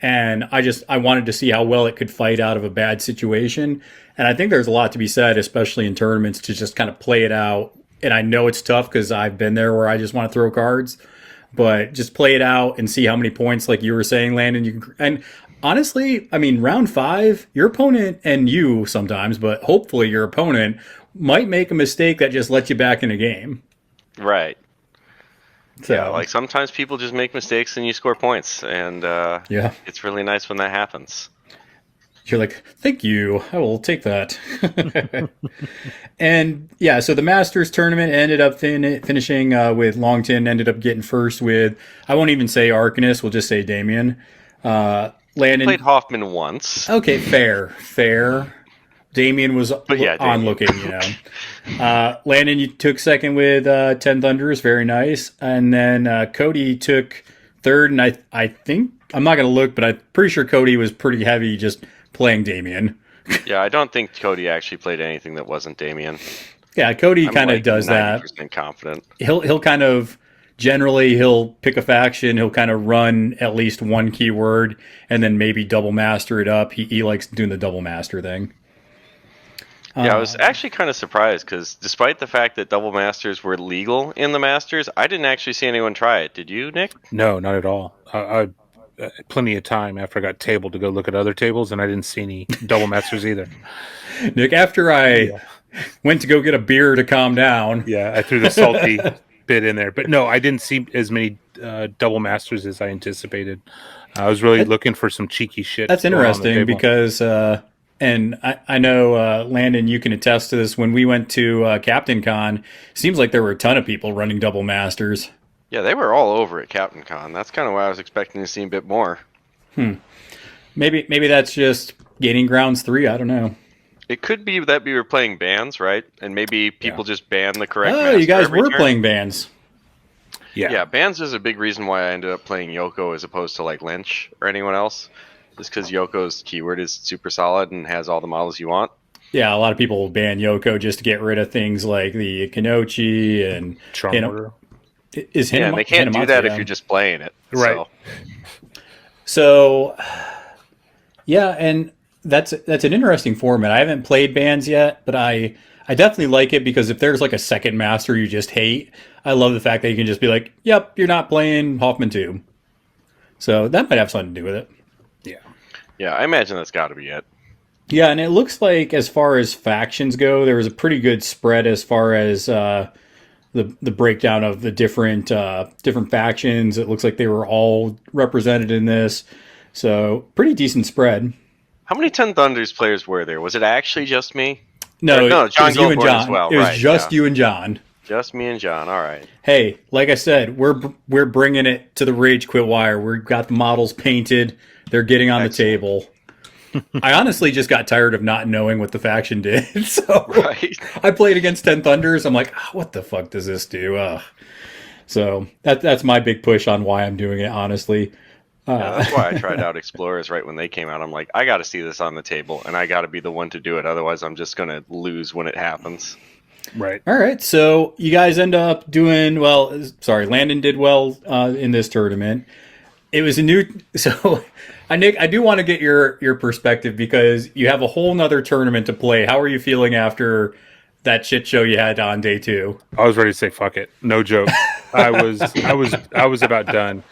A: And I wanted to see how well it could fight out of a bad situation. And I think there's a lot to be said, especially in tournaments, to just kind of play it out. And I know it's tough because I've been there where I just want to throw cards. But just play it out and see how many points, like you were saying, Landon, you can. And honestly, I mean, round 5, your opponent and you sometimes, but hopefully your opponent might make a mistake that just lets you back in a game.
G: Right.
A: So,
G: yeah, sometimes people just make mistakes and you score points, and it's really nice when that happens.
A: You're like, thank you, I will take that. And yeah, so the Masters tournament ended up finishing with Longton ended up getting first with, I won't even say Arcanist, we'll just say Damien. Landon
G: played Hoffman once.
A: Okay, fair. Damien was onlooking, Landon, you took second with 10 Thunders, very nice. And then Cody took third, and I think, I'm not going to look, but I'm pretty sure Cody was pretty heavy just playing Damien.
G: Yeah, I don't think Cody actually played anything that wasn't Damien.
A: Yeah, Cody kind of does that.
G: 90% confident.
A: He'll kind of... Generally, he'll pick a faction, he'll kind of run at least one keyword, and then maybe double master it up. He likes doing the double master thing.
G: Yeah, I was actually kind of surprised because despite the fact that double masters were legal in the Masters, I didn't actually see anyone try it. Did you, Nick?
B: No, not at all. I plenty of time after I got tabled to go look at other tables, and I didn't see any double masters either.
A: Nick, after I went to go get a beer to calm down.
B: Yeah, I threw the salty bit in there, but no, I didn't see as many double masters as I anticipated. I was really looking for some cheeky shit.
A: That's interesting because, and I know Landon, you can attest to this. When we went to Captain Con, seems like there were a ton of people running double masters.
G: Yeah, they were all over at Captain Con. That's kind of why I was expecting to see a bit more.
A: Maybe that's just Gaining Grounds 3. I don't know.
G: It could be that we were playing bands, right? And maybe people just ban the correct.
A: Oh, you guys were playing bands.
G: Yeah, bands is a big reason why I ended up playing Yoko as opposed to like Lynch or anyone else. Just because Yoko's keyword is super solid and has all the models you want.
A: Yeah, a lot of people will ban Yoko just to get rid of things like the Kenochi and
B: Charm Order.
G: Yeah, they can't do that if you're just playing it.
B: Right.
A: So yeah, and that's an interesting format. I haven't played bands yet, but I definitely like it because if there's like a second master you just hate, I love the fact that you can just be like, yep, you're not playing Hoffman 2. So that might have something to do with it.
G: Yeah, I imagine that's got to be it.
A: Yeah, and it looks like as far as factions go, there was a pretty good spread as far as the breakdown of the different factions. It looks like they were all represented in this, so pretty decent spread.
G: How many Ten Thunders players were there? Was it actually just me?
A: No,
G: John
A: it was you and
G: Goldborn
A: John.
G: as well.
A: It was just you and John.
G: Just me and John. All right.
A: Hey, like I said, we're bringing it to the Rage Quit Wire. We've got the models painted. They're getting on the table. I honestly just got tired of not knowing what the faction did. So I played against Ten Thunders. I'm like, what the fuck does this do? So that's my big push on why I'm doing it, honestly.
G: That's why I tried out Explorers right when they came out. I'm like, I got to see this on the table, and I got to be the one to do it. Otherwise, I'm just going to lose when it happens.
B: Right.
A: All right. So you guys end up doing well. Sorry, Landon did well in this tournament. It was a new. So, Nick, I do want to get your perspective because you have a whole nother tournament to play. How are you feeling after that shit show you had on day 2?
B: I was ready to say fuck it. No joke. I was about done.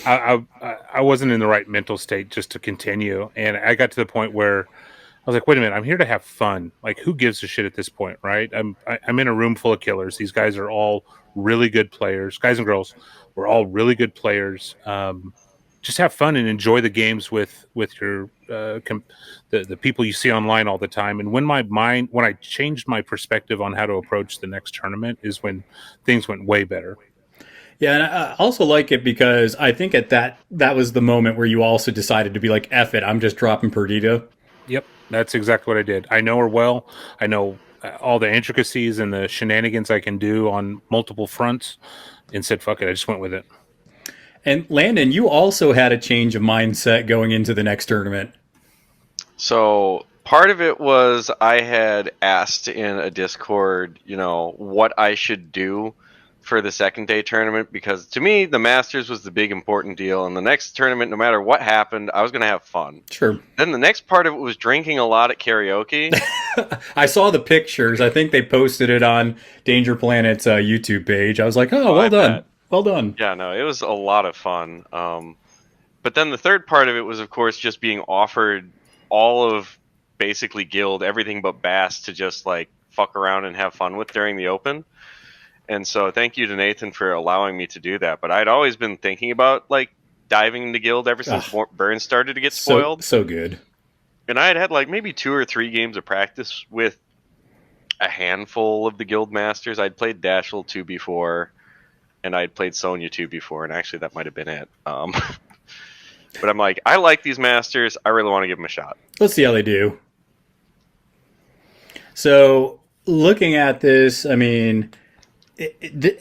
B: I wasn't in the right mental state just to continue, and I got to the point where I was like, wait a minute, I'm here to have fun. Like, who gives a shit at this point, right? I'm in a room full of killers. These guys are all really good players, guys and girls. We're all really good players. Just have fun and enjoy the games with your the people you see online all the time. And when I changed my perspective on how to approach the next tournament is when things went way better.
A: Yeah, and I also like it because I think at that was the moment where you also decided to be like, F it, I'm just dropping Perdita.
B: Yep, that's exactly what I did. I know her well. I know all the intricacies and the shenanigans I can do on multiple fronts, and said, fuck it, I just went with it.
A: And Landon, you also had a change of mindset going into the next tournament.
G: So part of it was I had asked in a Discord, what I should do for the second day tournament, because to me, the Masters was the big important deal. And the next tournament, no matter what happened, I was going to have fun.
A: Sure.
G: Then the next part of it was drinking a lot at karaoke.
A: I saw the pictures. I think they posted it on Danger Planet's YouTube page. I was like, oh, well done. Well done.
G: Yeah, no, it was a lot of fun. But then the third part of it was, of course, just being offered all of basically Guild, everything but Bass, to just like fuck around and have fun with during the Open. And so thank you to Nathan for allowing me to do that. But I'd always been thinking about like diving into Guild ever since Burn started to get spoiled.
A: So good. And
G: I had like maybe 2 or 3 games of practice with a handful of the Guild Masters. I'd played Dashel 2 before, and I'd played Sonya 2 before, and actually that might have been it. But I'm like, I like these Masters. I really want to give them a shot.
A: Let's see how they do. So looking at this, I mean,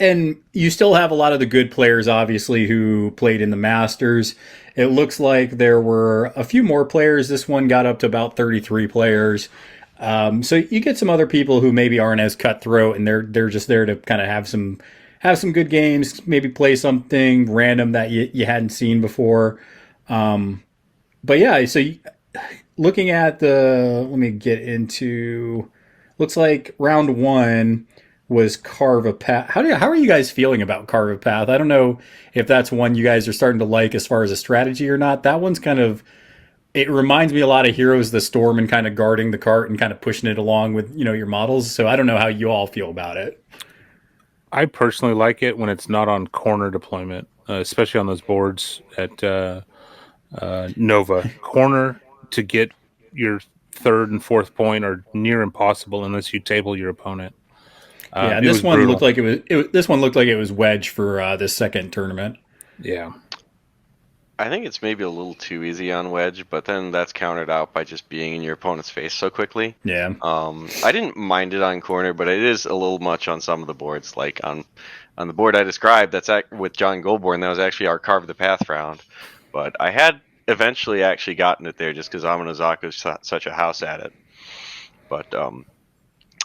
A: and you still have a lot of the good players, obviously, who played in the Masters. It looks like there were a few more players. This one got up to about 33 players. So you get some other people who maybe aren't as cutthroat, and they're just there to kind of have some good games, maybe play something random that you hadn't seen before. But yeah, so looking at let me get into looks like round one was Carve a Path. How are you guys feeling about Carve a Path? I don't know if that's one you guys are starting to like as far as a strategy or not. That one's kind of, it reminds me a lot of Heroes of the Storm and kind of guarding the cart and kind of pushing it along with, your models. So I don't know how you all feel about it.
B: I personally like it when it's not on corner deployment, especially on those boards at Nova. Corner to get your third and fourth point are near impossible unless you table your opponent.
A: Yeah, this one looked like this one looked like it was wedge for this second tournament.
B: Yeah.
G: I think it's maybe a little too easy on wedge, but then that's countered out by just being in your opponent's face so quickly.
A: Yeah.
G: I didn't mind it on corner, but it is a little much on some of the boards. Like on the board I described, that's with John Goldborn. That was actually our Carve the Path round, but I had eventually actually gotten it there just because Amano is such a house at it. But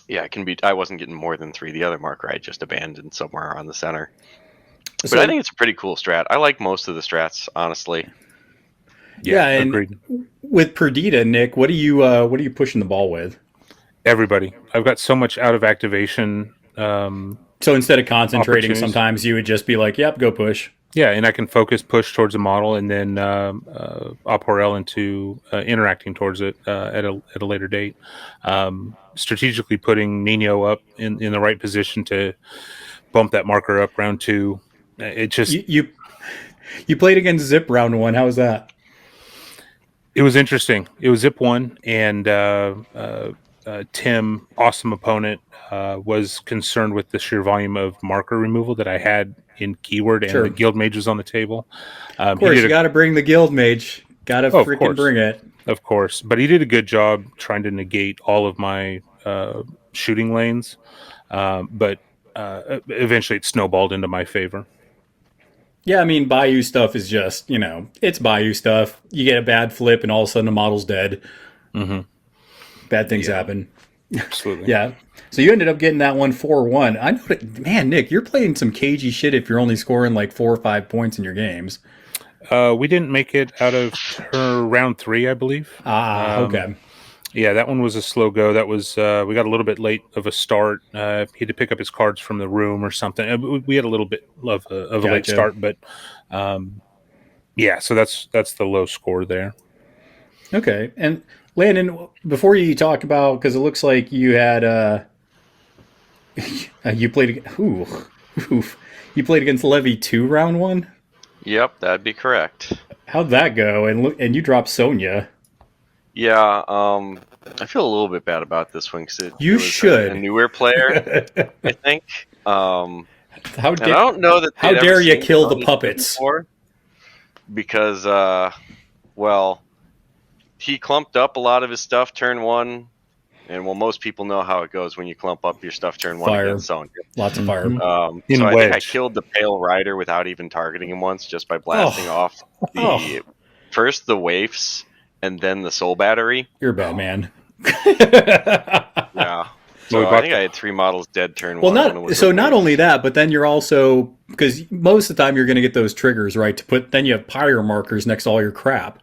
G: yeah, it can be. I wasn't getting more than 3. The other marker I just abandoned somewhere around the center. But I think it's a pretty cool strat. I like most of the strats, honestly.
A: Yeah, and
B: agreed.
A: With Perdita, Nick, what are you pushing the ball with?
B: Everybody. I've got so much out of activation.
A: So instead of concentrating, sometimes you would just be like, "Yep, go push."
B: Yeah, and I can push towards the model, and then operel into interacting towards it at a later date. Strategically putting Nino up in the right position to bump that marker up round 2. It just
A: you played against Zip round 1. How was that?
B: It was interesting. It was Zip 1, and Tim, awesome opponent, was concerned with the sheer volume of marker removal that I had in keyword, and the guild mage was on the table.
A: Of course, you got to bring the guild mage. Got to freaking bring it.
B: Of course, but he did a good job trying to negate all of my shooting lanes, but eventually it snowballed into my favor.
A: Yeah, I mean, Bayou stuff is just, it's Bayou stuff. You get a bad flip and all of a sudden the model's dead.
B: Mm-hmm.
A: Bad things happen.
B: Absolutely.
A: Yeah. So you ended up getting that one 4-1. I know man, Nick, you're playing some cagey shit if you're only scoring like 4 or 5 points in your games.
B: We didn't make it out of round 3, I believe.
A: Okay.
B: Yeah, that one was a slow go. That was we got a little bit late of a start. He had to pick up his cards from the room or something. We had a little bit of a late start, but yeah. So that's the low score there.
A: Okay, and Landon, before you talk about, because it looks like you had you played. You played against Levy 2 round 1.
G: Yep, that'd be correct.
A: How'd that go? And you dropped Sonya.
G: Yeah, I feel a little bit bad about this one because
A: you should
G: a newer player, I think. I
A: don't know that. How dare you kill the puppets?
G: Because, well, he clumped up a lot of his stuff turn 1, and most people know how it goes when you clump up your stuff turn 1 against Sonya.
A: Lots of fire.
G: So I think I killed the Pale Rider without even targeting him once, just by blasting off first the waifs. And then the soul battery.
A: You're a bad man.
G: Yeah. So I think I had 3 models dead turn 1.
A: Not only that, but then you're also, because most of the time you're going to get those triggers, right? Then you have pyro markers next to all your crap.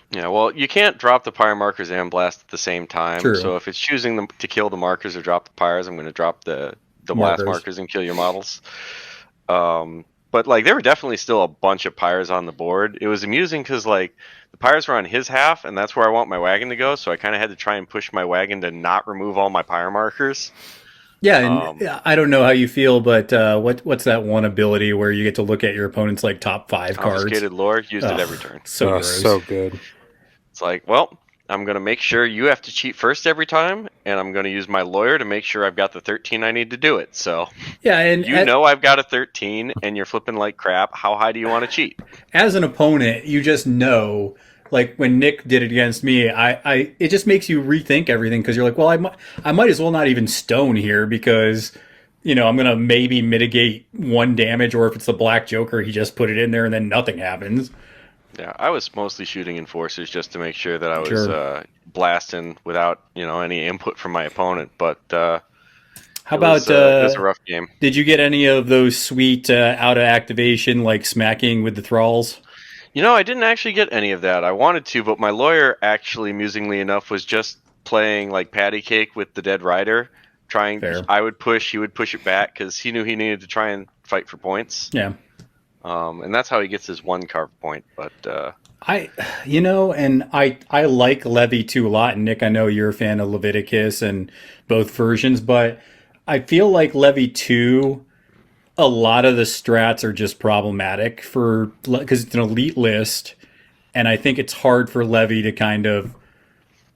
G: Yeah, well, you can't drop the pyro markers and blast at the same time.
A: True.
G: So if it's choosing them to kill the markers or drop the pyros, I'm going to drop the blast markers and kill your models. But like there were definitely still a bunch of pyres on the board. It was amusing because like the pyres were on his half, and that's where I want my wagon to go. So I kind of had to try and push my wagon to not remove all my pyre markers.
A: Yeah, and I don't know how you feel, but what's that one ability where you get to look at your opponent's like top 5 cards?
G: Confiscated Lore, used it every turn.
A: So
B: good.
G: It's like, well, I'm going to make sure you have to cheat first every time, and I'm going to use my lawyer to make sure I've got the 13 I need to do it. So,
A: yeah, and
G: I've got a 13, and you're flipping like crap. How high do you want to cheat?
A: As an opponent, you just know, like when Nick did it against me, it just makes you rethink everything because you're like, well, I might as well not even stone here because, I'm going to maybe mitigate 1 damage, or if it's the Black Joker, he just put it in there and then nothing happens.
G: Yeah, I was mostly shooting enforcers just to make sure that I was blasting without any input from my opponent. But how
A: about
G: it was a rough game.
A: Did you get any of those sweet out of activation like smacking with the thralls?
G: I didn't actually get any of that. I wanted to, but my lawyer actually, amusingly enough, was just playing like patty cake with the dead rider.
A: Fair.
G: I would push, he would push it back because he knew he needed to try and fight for points.
A: Yeah.
G: And that's how he gets his 1 carve point. But
A: I like Levy 2 a lot. And Nick, I know you're a fan of Leviticus and both versions, but I feel like Levy 2, a lot of the strats are just problematic because it's an elite list. And I think it's hard for Levy to kind of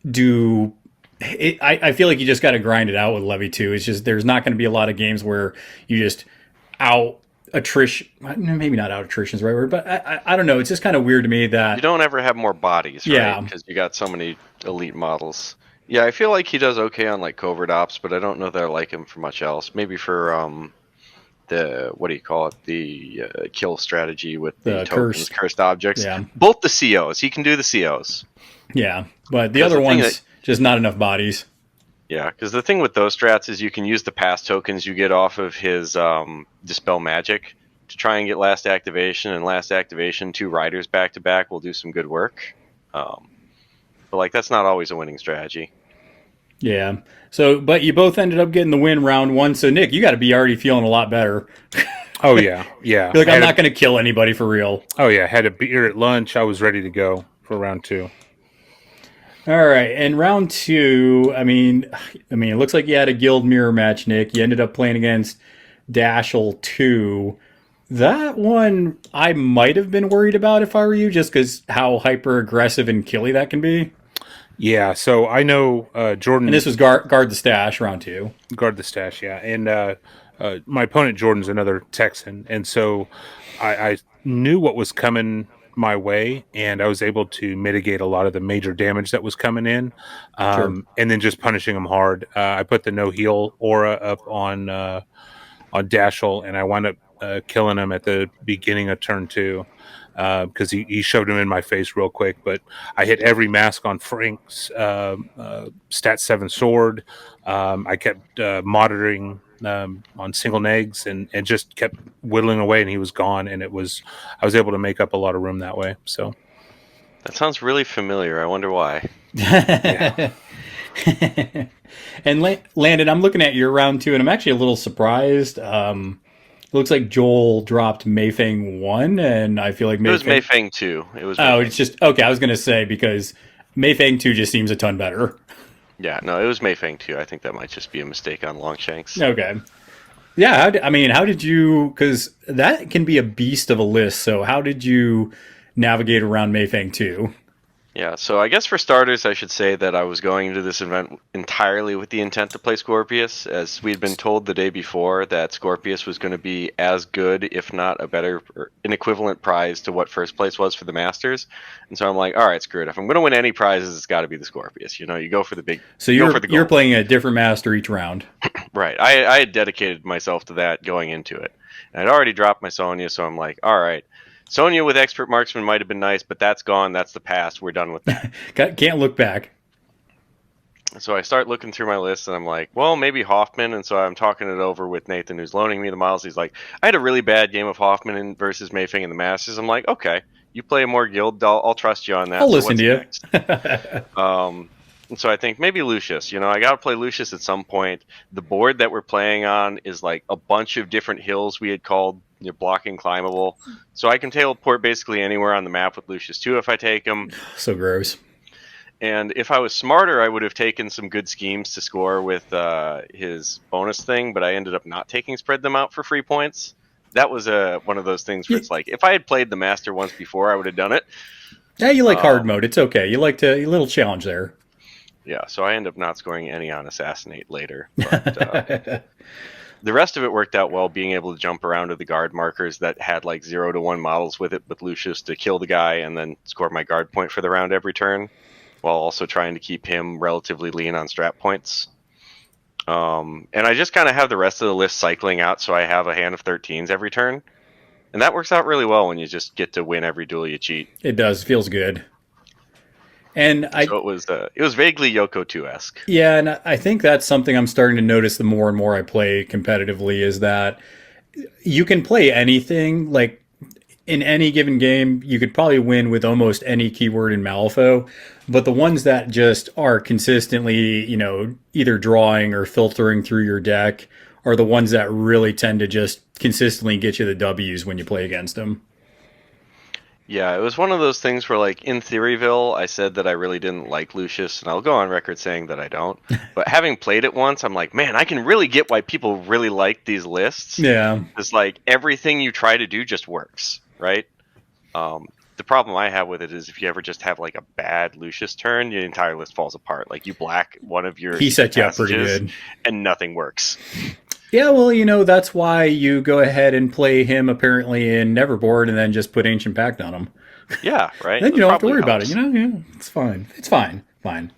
A: do it. I feel like you just got to grind it out with Levy 2. It's just, there's not going to be a lot of games where you just out attrition, maybe not out attrition is the right word, but I don't know. It's just kind of weird to me that
G: you don't ever have more bodies, right?
A: Yeah.
G: Because you got so many elite models. Yeah, I feel like he does okay on like covert ops, but I don't know that I like him for much else. Maybe for the, what do you call it? The kill strategy with the tokens, cursed objects.
A: Yeah.
G: Both the COs. He can do the COs.
A: Yeah, but the other ones, just not enough bodies.
G: Yeah, because the thing with those strats is you can use the pass tokens you get off of his Dispel Magic to try and get last activation, and last activation, 2 riders back to back will do some good work. But like that's not always a winning strategy.
A: Yeah. So, but you both ended up getting the win round 1. So Nick, you got to be already feeling a lot better.
B: Oh yeah, yeah.
A: You're like, I'm not going to kill anybody for real.
B: Oh yeah, had a beer at lunch. I was ready to go for round 2.
A: All right, and round 2. I mean, it looks like you had a guild mirror match, Nick. You ended up playing against Dashel 2. That one I might have been worried about if I were you, just because how hyper aggressive and killy that can be.
B: Yeah, so I know Jordan.
A: And this was guard the stash round 2.
B: Guard the stash, yeah. And my opponent Jordan's another Texan, and so I knew what was coming my way, and I was able to mitigate a lot of the major damage that was coming in, and then just punishing him hard. I put the no heal aura up on Dashel, and I wound up killing him at the beginning of turn 2 because he shoved him in my face real quick. But I hit every mask on Frank's stat 7 sword. I kept monitoring on single negs and just kept whittling away, and he was gone. And I was able to make up a lot of room that way. So
G: that sounds really familiar. I wonder why.
A: And Landon, I'm looking at your round 2, and I'm actually a little surprised. Looks like Joel dropped Mayfang 1, and I feel like
G: it was Mayfang 2. It was.
A: It's just okay. I was gonna say because Mayfang 2 just seems a ton better.
G: Yeah, no, it was Mayfang 2. I think that might just be a mistake on Longshanks.
A: Okay. Yeah, how did you? Because that can be a beast of a list. So how did you navigate around Mayfang 2?
G: Yeah, so I guess for starters, I should say that I was going into this event entirely with the intent to play Scorpius, as we'd been told the day before that Scorpius was going to be as good, if not a better, an equivalent prize to what first place was for the Masters. And so I'm like, all right, screw it. If I'm going to win any prizes, it's got to be the Scorpius. You know, you go for the big.
A: So you're playing a different master each round.
G: Right. I had dedicated myself to that going into it. And I'd already dropped my Sonya, so I'm like, all right. Sonya with expert marksman might have been nice, but that's gone. That's the past. We're done with that.
A: Can't look back.
G: So I start looking through my list, and I'm like, well, maybe Hoffman. And so I'm talking it over with Nathan, who's loaning me the models. He's like, I had a really bad game of Hoffman versus Mayfang in the Masters. I'm like, okay, you play a more guild. I'll trust you on that.
A: I'll listen to you.
G: And so I think maybe Lucius. You know, I got to play Lucius at some point. The board that we're playing on is like a bunch of different hills we had called blocking climbable. So I can teleport basically anywhere on the map with Lucius too if I take him.
A: So gross.
G: And if I was smarter, I would have taken some good schemes to score with his bonus thing, but I ended up not taking spread them out for free points. That was one of those things where it's like, if I had played the Master once before, I would have done it.
A: Yeah, you like hard mode. It's okay. You like a little challenge there.
G: Yeah, so I end up not scoring any on Assassinate later. But, the rest of it worked out well, being able to jump around to the guard markers that had like 0 to 1 models with it with Lucius to kill the guy and then score my guard point for the round every turn, while also trying to keep him relatively lean on strat points. And I just kind of have the rest of the list cycling out, so I have a hand of 13s every turn. And that works out really well when you just get to win every duel you cheat.
A: It does. Feels good. And
G: so it was vaguely Yoko 2-esque.
A: Yeah, and I think that's something I'm starting to notice the more and more I play competitively is that you can play anything. Like, in any given game, you could probably win with almost any keyword in Malifaux. But the ones that just are consistently, either drawing or filtering through your deck are the ones that really tend to just consistently get you the W's when you play against them.
G: Yeah, it was one of those things where, like, in Theoryville, I said that I really didn't like Lucius, and I'll go on record saying that I don't. But having played it once, I'm like, man, I can really get why people really like these lists.
A: Yeah.
G: It's like everything you try to do just works, right? The problem I have with it is if you ever just have like a bad Lucius turn, your entire list falls apart. Like you black one of your
A: He set you up pretty good,
G: and nothing works.
A: Yeah, well, that's why you go ahead and play him apparently in Neverboard and then just put Ancient Pact on him.
G: Yeah, right.
A: Then you don't have to worry about it, Yeah, it's fine. It's fine. Fine.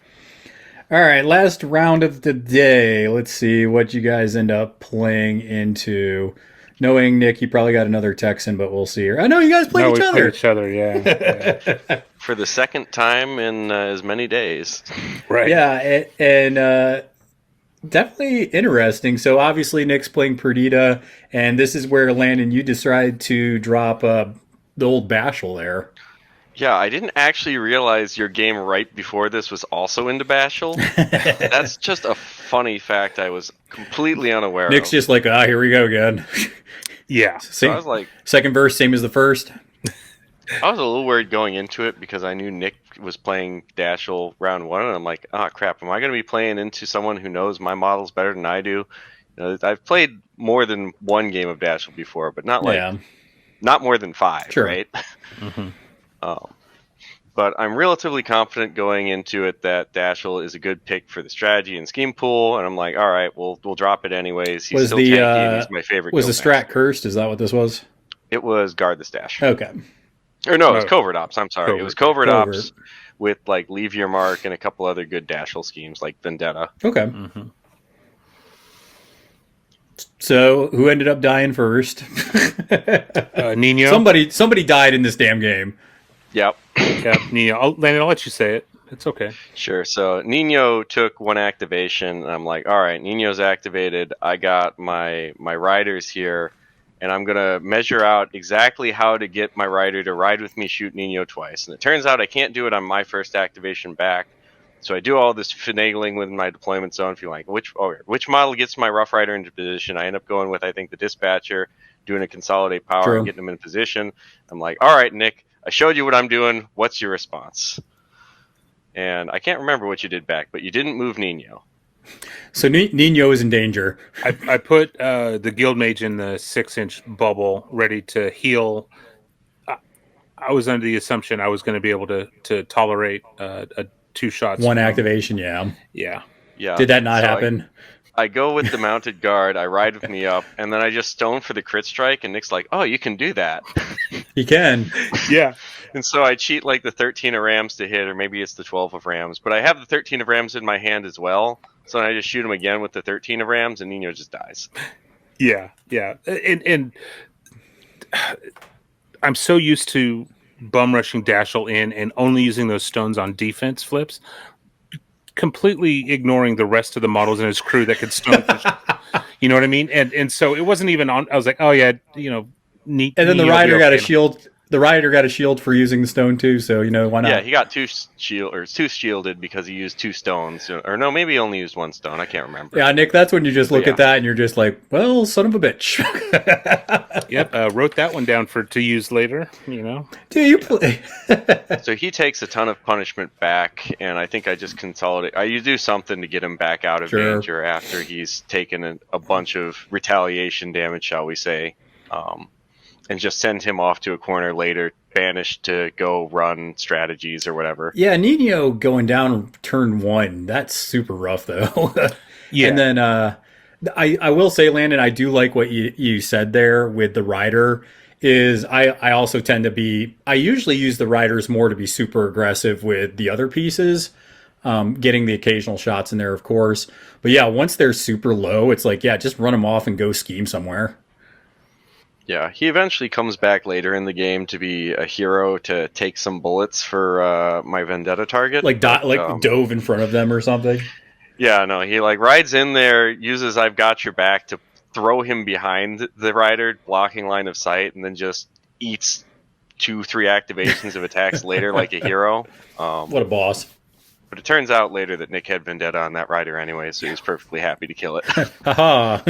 A: All right, last round of the day. Let's see what you guys end up playing into. Knowing Nick, you probably got another Texan, but we'll see. I know you guys played each other.
B: Played each other, yeah.
G: For the second time in as many days.
A: Right. Yeah, and definitely interesting. So obviously Nick's playing Perdita, and this is where, Landon, you decide to drop the old Bashel there.
G: Yeah, I didn't actually realize your game right before this was also into Bashel. That's just a funny fact I was completely unaware
A: Nick's
G: of.
A: just like, here we go again.
B: Yeah.
G: So I was like,
A: second verse, same as the first.
G: I was a little worried going into it because I knew Nick was playing Dashel round one, and I'm like, crap, am I going to be playing into someone who knows my models better than I do? I've played more than one game of Dashel before, but not more than 5,
A: sure.
G: Right? Mm-hmm. But I'm relatively confident going into it that Dashel is a good pick for the strategy and scheme pool, and I'm like, all right, we'll drop it anyways. He's still tanky, and he's my favorite.
A: Was the strat cursed? Is that what this was?
G: It was Guard the Stash.
A: Okay.
G: Or no, it was Covert Ops. I'm sorry. It was Covert Ops with like Leave Your Mark and a couple other good Dashel schemes like Vendetta.
A: Okay. Mm-hmm. So who ended up dying first?
B: Nino.
A: Somebody died in this damn game.
G: Yep.
B: Yeah, Nino. Landon, I'll let you say it. It's okay.
G: Sure. So Nino took one activation, and I'm like, all right, Nino's activated. I got my riders here, and I'm going to measure out exactly how to get my rider to ride with me, shoot Nino twice. And it turns out I can't do it on my first activation back. So I do all this finagling with my deployment zone, feeling like which model gets my Rough Rider into position. I end up going with, I think, the Dispatcher, doing a Consolidate Power and getting them in position. I'm like, all right, Nick, I showed you what I'm doing. What's your response? And I can't remember what you did back, but you didn't move Nino.
A: So Nino is in danger.
B: I put the Guild Mage in the 6-inch bubble ready to heal. I was under the assumption I was going to be able to tolerate a 2 shots.
A: One activation, yeah. Did that not happen?
G: I go with the Mounted Guard, I ride with me up, and then I just stone for the crit strike, and Nick's like, oh, you can do that.
A: You can.
B: Yeah.
G: And so I cheat like the 13 of Rams to hit, or maybe it's the 12 of Rams, but I have the 13 of Rams in my hand as well, so I just shoot him again with the 13 of Rams, and Nino just dies.
B: Yeah. And I'm so used to bum rushing Dashel in and only using those stones on defense flips, completely ignoring the rest of the models in his crew that could stone push. You know what I mean? And so it wasn't even on. I was like, oh yeah, neat.
A: And then the rider got a shield. The rider got a shield for using the stone too, so why not?
G: Yeah, he got two shielded because he used 2 stones, or no, maybe he only used 1 stone. I can't remember.
A: Yeah, Nick, that's when you just look at that and you're just like, well, son of a bitch.
B: Yep, wrote that one down to use later.
A: Do you play?
G: So he takes a ton of punishment back, and I think I just consolidate. You do something to get him back out of danger after he's taken a bunch of retaliation damage, shall we say. And just send him off to a corner later, banished to go run strategies or whatever.
A: Yeah, Nino going down turn 1, that's super rough, though.
B: Yeah.
A: And then I will say, Landon, I do like what you said there with the rider, is I also tend to be... I usually use the riders more to be super aggressive with the other pieces, getting the occasional shots in there, of course. But yeah, once they're super low, it's like, just run them off and go scheme somewhere.
G: Yeah, he eventually comes back later in the game to be a hero to take some bullets for my Vendetta target.
A: Like dove in front of them or something?
G: Yeah, no, he rides in there, uses I've got your back to throw him behind the rider, blocking line of sight, and then just eats 2-3 activations of attacks later like a hero.
A: What a boss.
G: But it turns out later that Nick had Vendetta on that rider anyway, so he was perfectly happy to kill it.
A: Haha.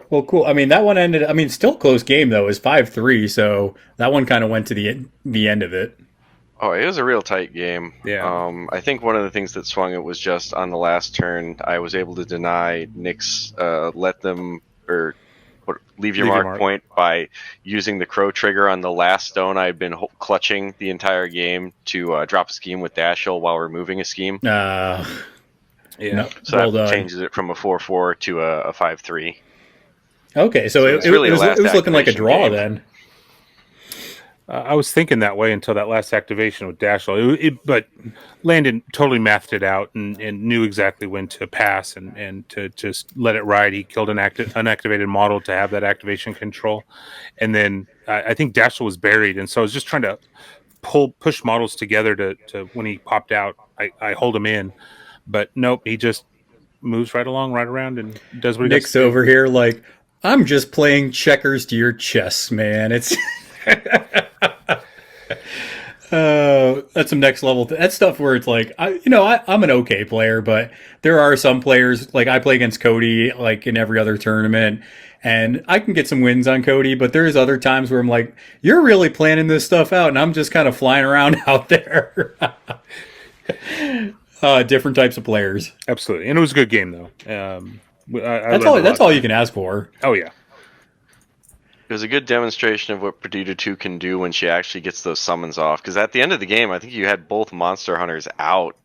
A: Well, cool. I mean, that one ended. I mean, still close game though. It was 5-3, so that one kind of went to the end of it.
G: Oh, it was a real tight game.
B: Yeah.
G: I think one of the things that swung it was just on the last turn, I was able to deny Nick's leave your mark point by using the crow trigger on the last stone I had been clutching the entire game to drop a scheme with Dashel while removing a scheme.
B: Yeah.
A: No,
G: So
A: well
G: that
A: done.
G: changes it from a 4-4 to a 5-3.
A: Okay, so it was looking like a draw
G: game.
A: then.
B: I was thinking that way until that last activation with Dashel. But Landon totally mathed it out and knew exactly when to pass and to just let it ride. He killed an unactivated model to have that activation control. And then I think Dashel was buried. And so I was just trying to push models together to when he popped out, I hold him in. But nope, he just moves right along, right around, and does what he
A: Nick's
B: does.
A: over here like, I'm just playing checkers to your chess, man. It's that's some next level. That's stuff where it's like, I'm an okay player, but there are some players, like I play against Cody, like in every other tournament, and I can get some wins on Cody, but there's other times where I'm like, you're really planning this stuff out, and I'm just kind of flying around out there. Different types of players.
B: Absolutely. And it was a good game, though.
A: That's all you can ask for.
B: Oh, yeah.
G: It was a good demonstration of what Perdita 2 can do when she actually gets those summons off. Because at the end of the game, I think you had both monster hunters out.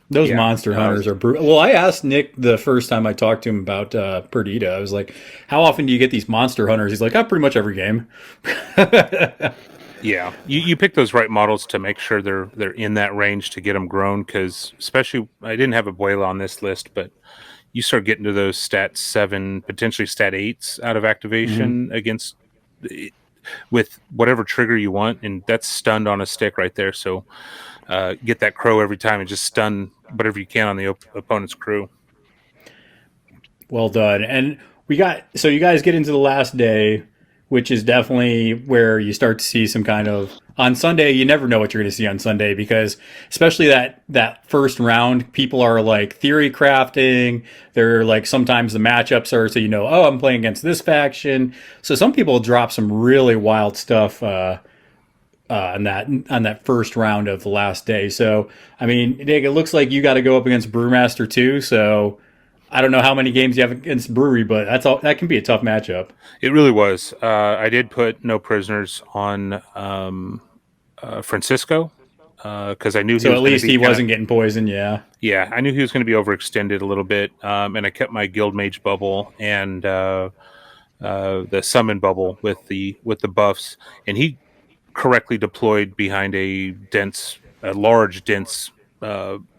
A: Those monster hunters are brutal. Well, I asked Nick the first time I talked to him about Perdita. I was like, how often do you get these monster hunters? He's like, pretty much every game.
B: Yeah, you pick those right models to make sure they're in that range to get them grown. Because especially, I didn't have a Abuela on this list, but you start getting to those stat 7, potentially stat 8s out of activation against with whatever trigger you want, and that's stunned on a stick right there. So get that crow every time and just stun whatever you can on the opponent's crew.
A: Well done. And you guys get into the last day, which is definitely where you start to see some kind of, on Sunday, you never know what you're going to see on Sunday, because especially that first round, people are like theory crafting. They're like, sometimes the matchups are, so I'm playing against this faction. So some people drop some really wild stuff on that first round of the last day. So, I mean, Nick, it looks like you got to go up against Brewmaster too. So I don't know how many games you have against Brewery, but that can be a tough matchup.
B: It really was. I did put no prisoners on Francisco because I knew
A: so at least he wasn't getting poisoned. Yeah,
B: I knew he was going to be overextended a little bit, and I kept my guild mage bubble and the summon bubble with the buffs, and he correctly deployed behind a large dense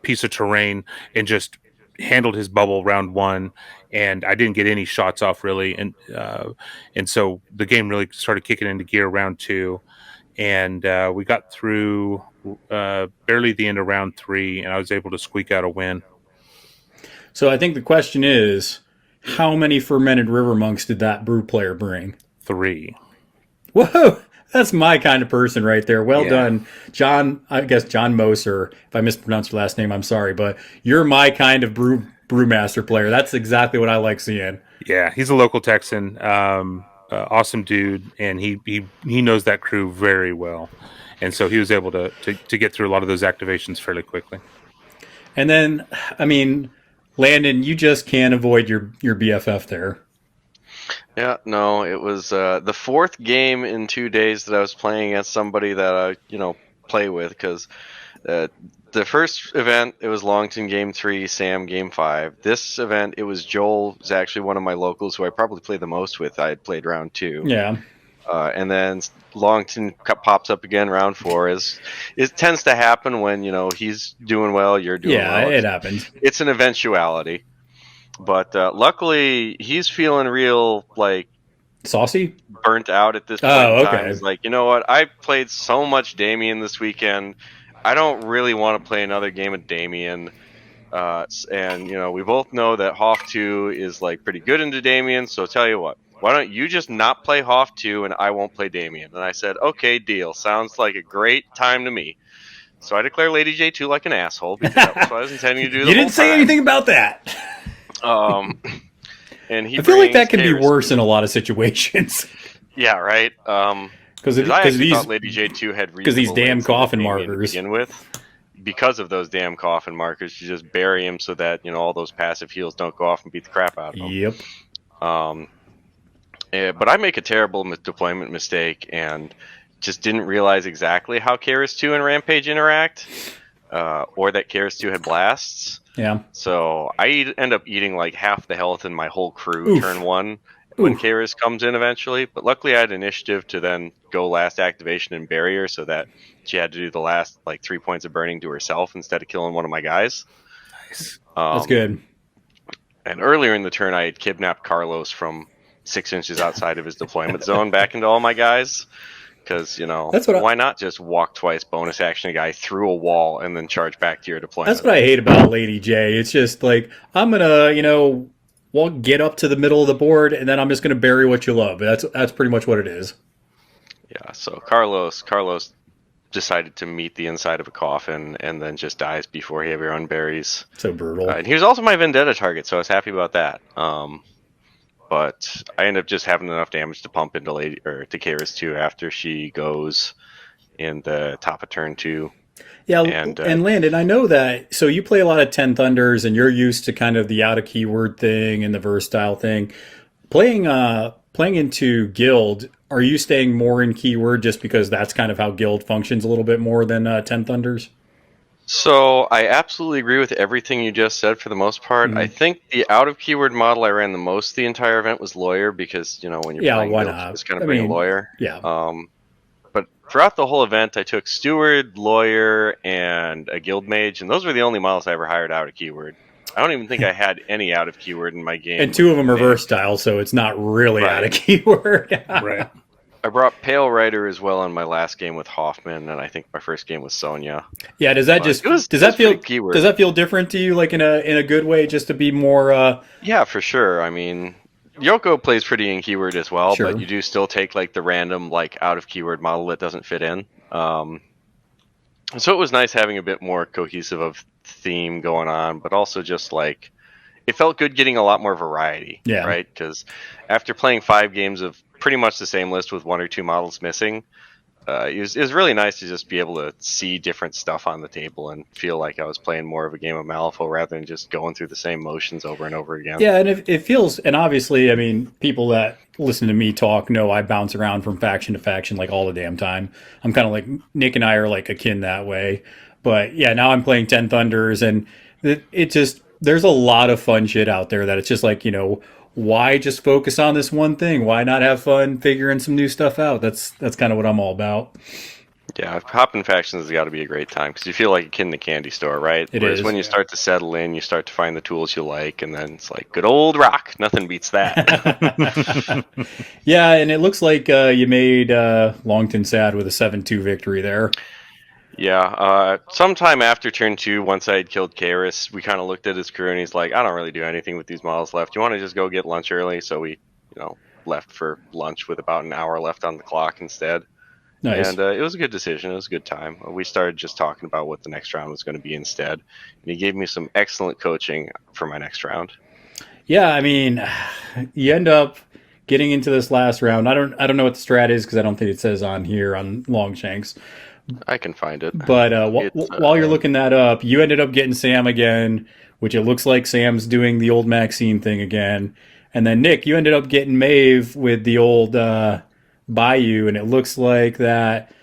B: piece of terrain and just handled his bubble round 1, and I didn't get any shots off really, and so the game really started kicking into gear round 2, and we got through barely the end of round 3, and I was able to squeak out a win.
A: So I think the question is, how many fermented river monks did that brew player bring?
B: 3.
A: Whoa! That's my kind of person right there. Well done, John. I guess John Moser. If I mispronounced your last name, I'm sorry, but you're my kind of brewmaster player. That's exactly what I like seeing.
B: Yeah, he's a local Texan, awesome dude, and he knows that crew very well, and so he was able to get through a lot of those activations fairly quickly.
A: And then, I mean, Landon, you just can't avoid your BFF there.
G: Yeah, no, it was the 4th game in 2 days that I was playing against somebody that I, play with, because the first event, it was Longton game 3, Sam game 5. This event, it was Joel, who's actually one of my locals who I probably play the most with. I had played round 2.
A: Yeah.
G: And then Longton pops up again round 4. It tends to happen when, he's doing well, you're doing well.
A: Yeah, it happens.
G: It's an eventuality. But luckily, he's feeling real,
A: saucy,
G: burnt out at this point in time. He's like, you know what? I played so much Damien this weekend. I don't really want to play another game of Damien. And we both know that Hoff 2 is pretty good into Damien. So tell you what, why don't you just not play Hoff 2 and I won't play Damien? And I said, okay, deal. Sounds like a great time to me. So I declare Lady J2 like an asshole because that was what I was intending to do.
A: You didn't say anything about that.
G: And he
A: I feel like that can be
G: Karis
A: worse
G: to
A: in a lot of situations.
G: Yeah, right.
A: Because
G: I actually thought Lady J2 had
A: these damn
G: reasonable
A: coffin
G: Damien
A: markers.
G: to begin with. Because of those damn coffin markers, you just bury him so that all those passive heals don't go off and beat the crap out of him.
A: Yep.
G: But I make a terrible deployment mistake and just didn't realize exactly how Karis 2 and Rampage interact, or that Karis 2 had blasts.
A: Yeah.
G: So I end up eating like half the health in my whole crew turn 1 when Karis comes in eventually. But luckily I had initiative to then go last activation and barrier so that she had to do the last like 3 points of burning to herself instead of killing one of my guys.
B: Nice.
A: That's good.
G: And earlier in the turn I had kidnapped Carlos from 6 inches outside of his deployment zone back into all my guys. Because, why not just walk twice, bonus action a guy through a wall, and then charge back to your deployment?
A: That's what I hate about Lady J. It's just like, I'm going to, get up to the middle of the board, and then I'm just going to bury what you love. That's pretty much what it is.
G: Yeah, so Carlos decided to meet the inside of a coffin, and then just dies before he ever unburies.
A: So brutal.
G: And he was also my Vendetta target, so I was happy about that. But I end up just having enough damage to pump into to Karis 2 after she goes in the top of turn 2.
A: Yeah, and Landon, I know that. So you play a lot of 10 Thunders, and you're used to kind of the out of keyword thing and the versatile thing. Playing into Guild, are you staying more in keyword just because that's kind of how Guild functions a little bit more than 10 Thunders?
G: So I absolutely agree with everything you just said for the most part.
A: Mm-hmm.
G: I think the out of keyword model I ran the most the entire event was lawyer because when you're playing
A: why
G: Guild,
A: not?
G: it's kind of bring a lawyer.
A: Yeah.
G: But throughout the whole event, I took steward, lawyer, and a guild mage, and those were the only models I ever hired out of keyword. I don't even think I had any out of keyword in my game.
A: And 2 of them are versatile, so it's not really out of keyword.
B: Right.
G: I brought Pale Rider as well in my last game with Hoffman, and I think my first game was Sonya.
A: Yeah, does that feel different to you, like in a good way, just to be more?
G: Yeah, for sure. I mean, Yoko plays pretty in keyword as well,
A: Sure.
G: but you do still take like the random like out of keyword model that doesn't fit in. So it was nice having a bit more cohesive of theme going on, but also just like it felt good getting a lot more variety.
A: Yeah.
G: Right. Because after playing 5 games of pretty much the same list with 1 or 2 models missing, it was really nice to just be able to see different stuff on the table and feel like I was playing more of a game of Malifaux rather than just going through the same motions over and over again.
A: Yeah, and it feels, and obviously, I mean, people that listen to me talk know I bounce around from faction to faction like all the damn time. I'm kind of like, Nick and I are like akin that way. But yeah, now I'm playing 10 Thunders, and it just, there's a lot of fun shit out there that it's just like, why just focus on this one thing? Why not have fun figuring some new stuff out? That's kind of what I'm all about.
G: Yeah, hopping factions has got to be a great time because you feel like a kid in the candy store, right?
A: Whereas
G: when you start to settle in, you start to find the tools you like, and then it's like good old rock. Nothing beats that.
A: Yeah, and it looks like you made Longton sad with a 7-2 victory there.
G: Yeah, sometime after turn 2, once I had killed Karis, we kind of looked at his crew and he's like, I don't really do anything with these models left. You want to just go get lunch early? So we, left for lunch with about an hour left on the clock instead.
A: Nice.
G: And it was a good decision. It was a good time. We started just talking about what the next round was going to be instead. And he gave me some excellent coaching for my next round.
A: Yeah, I mean, you end up getting into this last round. I don't know what the strat is because I don't think it says on here on Longshanks.
G: I can find it.
A: But while you're looking that up, you ended up getting Sam again, which it looks like Sam's doing the old Maxine thing again. And then, Nick, you ended up getting Maeve with the old Bayou, and it looks like that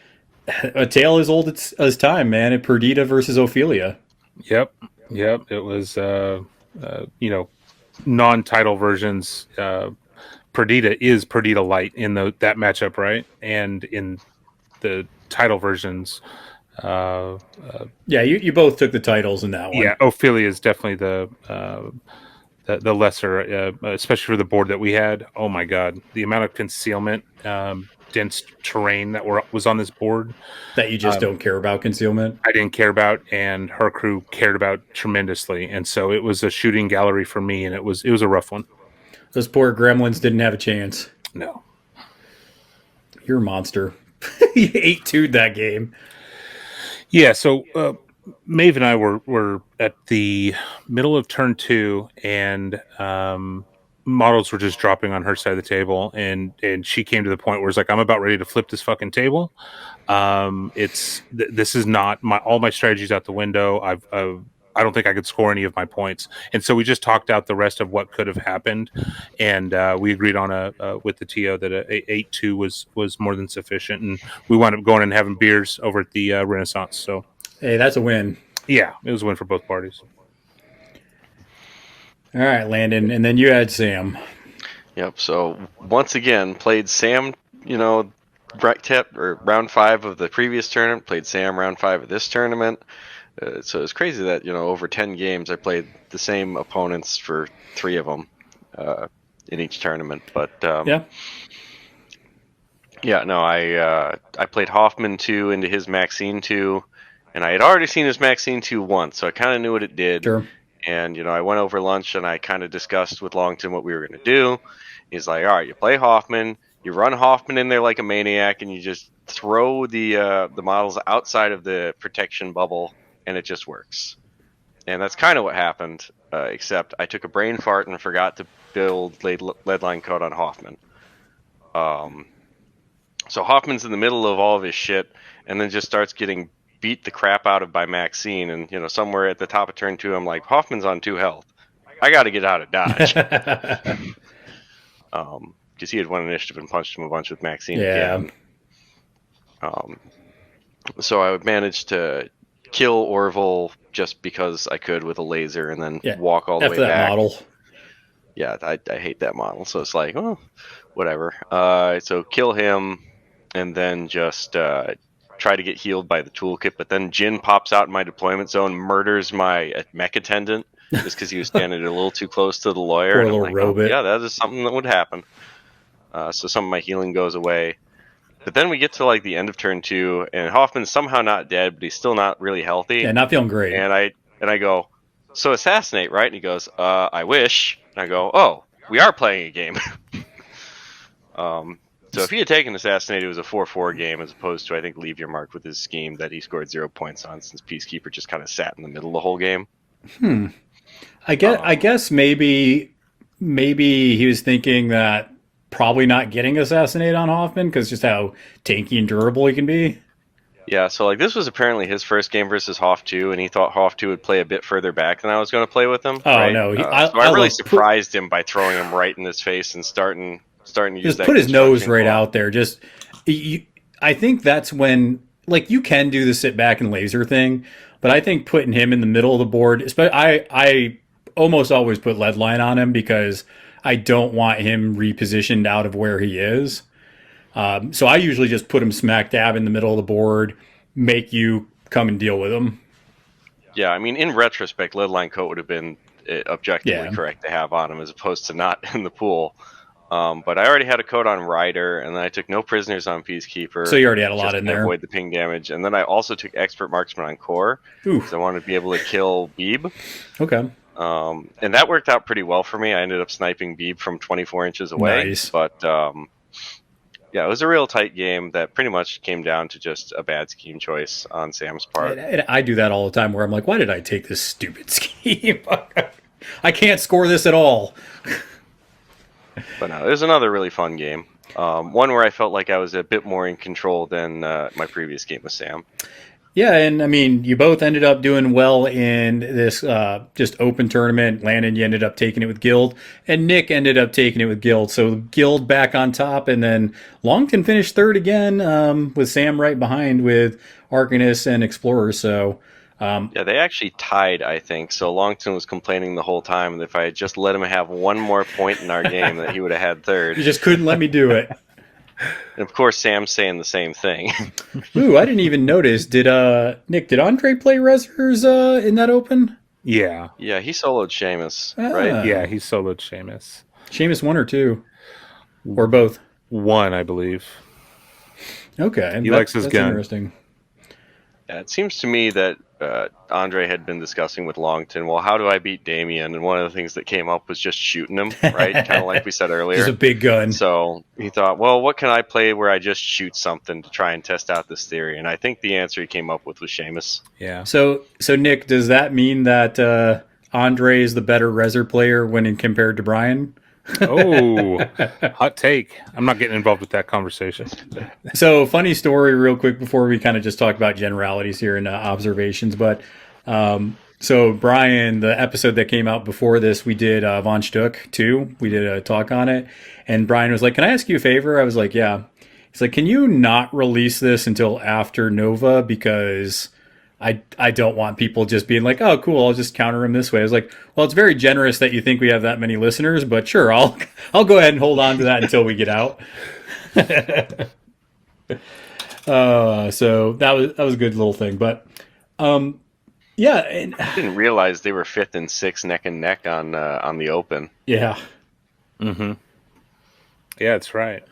A: a tale as old as time, man. At Perdita versus Ophelia.
B: Yep. It was, non-title versions. Perdita is Perdita Light in that matchup, right? And in the title versions,
A: you both took the titles in that one.
B: Yeah, Ophelia is definitely the lesser, especially for the board that we had. Oh my god, the amount of concealment, dense terrain that was on this board
A: that you just don't care about concealment.
B: I didn't care about, and her crew cared about tremendously, and so it was a shooting gallery for me, and it was a rough one.
A: Those poor gremlins didn't have a chance.
B: No.
A: You're a monster. You 8-2'd that game.
B: Yeah, so Maeve and I were at the middle of turn 2, and models were just dropping on her side of the table, and she came to the point where it's like, I'm about ready to flip this fucking table. This is not all my strategies out the window. I don't think I could score any of my points, and so we just talked out the rest of what could have happened, and we agreed on with the TO that a 8-2 was more than sufficient, and we wound up going and having beers over at the Renaissance. So,
A: hey, that's a win.
B: Yeah, it was a win for both parties.
A: All right, Landon, and then you had Sam.
G: Yep. So once again, played Sam. Round 5 of the previous tournament. Played Sam round 5 of this tournament. So it's crazy that over 10 games I played the same opponents for 3 of them in each tournament. But I played Hoffman 2 into his Maxine 2, and I had already seen his Maxine 2 once, so I kind of knew what it did.
A: Sure.
G: And I went over lunch and I kind of discussed with Longton what we were going to do. He's like, all right, you play Hoffman, you run Hoffman in there like a maniac, and you just throw the models outside of the protection bubble, and it just works. And that's kind of what happened, except I took a brain fart and forgot to build lead line code on Hoffman. So Hoffman's in the middle of all of his shit, and then just starts getting beat the crap out of by Maxine. And somewhere at the top of turn 2, I'm like, Hoffman's on 2 health. I got to get out of dodge. Because he had won initiative and punched him a bunch with Maxine again. So I would manage to kill Orville just because I could with a laser, and then walk all the way
A: that
G: back.
A: Model.
G: Yeah, I hate that model. So it's like, oh, whatever. So kill him, and then just try to get healed by the toolkit. But then Jin pops out in my deployment zone, murders my mech attendant just because he was standing a little too close to the lawyer.
A: Poor
G: and I'm
A: little
G: like,
A: robot.
G: yeah, that is something that would happen. So some of my healing goes away. But then we get to like the end of turn 2, and Hoffman's somehow not dead, but he's still not really healthy.
A: Yeah, not feeling great.
G: And I go, so assassinate, right? And he goes, I wish. And I go, oh, we are playing a game. So if he had taken assassinate, it was a 4-4 game, as opposed to, I think, leave your mark with his scheme that he scored 0 points on, since Peacekeeper just kind of sat in the middle the whole game.
A: I guess maybe he was thinking that probably not getting assassinate on Hoffman because just how tanky and durable he can be.
G: Yeah, so like this was apparently his first game versus Hoff 2, and he thought Hoff 2 would play a bit further back than I was going to play with him.
A: Oh,
G: right?
A: no.
G: So I really surprised him by throwing him right in his face and starting to use
A: just
G: that.
A: Put his nose right
G: ball
A: out there. I think that's when, like, you can do the sit back and laser thing, but I think putting him in the middle of the board, I almost always put lead line on him because I don't want him repositioned out of where he is. So I usually just put him smack dab in the middle of the board, make you come and deal with him.
G: Yeah, I mean, in retrospect, lead line coat would have been objectively correct to have on him as opposed to not in the pool. But I already had a coat on Ryder, and then I took no prisoners on Peacekeeper.
A: So you already had a lot in there.
G: Avoid the ping damage. And then I also took expert marksman on Core because I wanted to be able to kill Beeb.
A: Okay.
G: And that worked out pretty well for me. I ended up sniping Beeb from 24 inches away.
A: Nice.
G: But yeah, it was a real tight game that pretty much came down to just a bad scheme choice on Sam's part.
A: And I do that all the time where I'm like, why did I take this stupid scheme? I can't score this at all.
G: But no, it was another really fun game. One where I felt like I was a bit more in control than my previous game with Sam.
A: Yeah, and I mean, you both ended up doing well in this just open tournament. Landon, you ended up taking it with Guild, and Nick ended up taking it with Guild. So Guild back on top, and then Longton finished third again with Sam right behind with Arcanist and Explorer. So
G: yeah, they actually tied, I think. So Longton was complaining the whole time that if I had just let him have one more point in our game, that he would have had third.
A: You just couldn't let me do it.
G: And of course, Sam's saying the same thing.
A: Ooh, I didn't even notice. Did Andre play Resers in that open?
B: Yeah.
G: Yeah, he soloed Seamus, right?
B: Yeah, he soloed Seamus.
A: Seamus 1 or 2? Or both?
B: 1, I believe.
A: Okay.
B: He likes his gun.
A: Interesting.
G: Yeah, it seems to me that Andre had been discussing with Longton, well, how do I beat Damien? And one of the things that came up was just shooting him, right? Kind of like we said earlier.
A: Just a big gun.
G: So he thought, well, what can I play where I just shoot something to try and test out this theory? And I think the answer he came up with was Seamus.
B: Yeah.
A: So Nick, does that mean that Andre is the better Reser player when compared to Brian?
B: Oh, hot take. I'm not getting involved with that conversation.
A: So funny story real quick before we kind of just talk about generalities here and observations. But so Brian, the episode that came out before this, we did Von Stuck too. We did a talk on it. And Brian was like, can I ask you a favor? I was like, yeah. He's like, can you not release this until after Nova? Because I don't want people just being like, oh, cool, I'll just counter him this way. I was like, well, it's very generous that you think we have that many listeners, but sure, I'll go ahead and hold on to that until we get out. So that was a good little thing, but yeah, and,
G: I didn't realize they were 5th and 6th neck and neck on the Open.
A: yeah.
B: Mm-hmm. Yeah, that's right.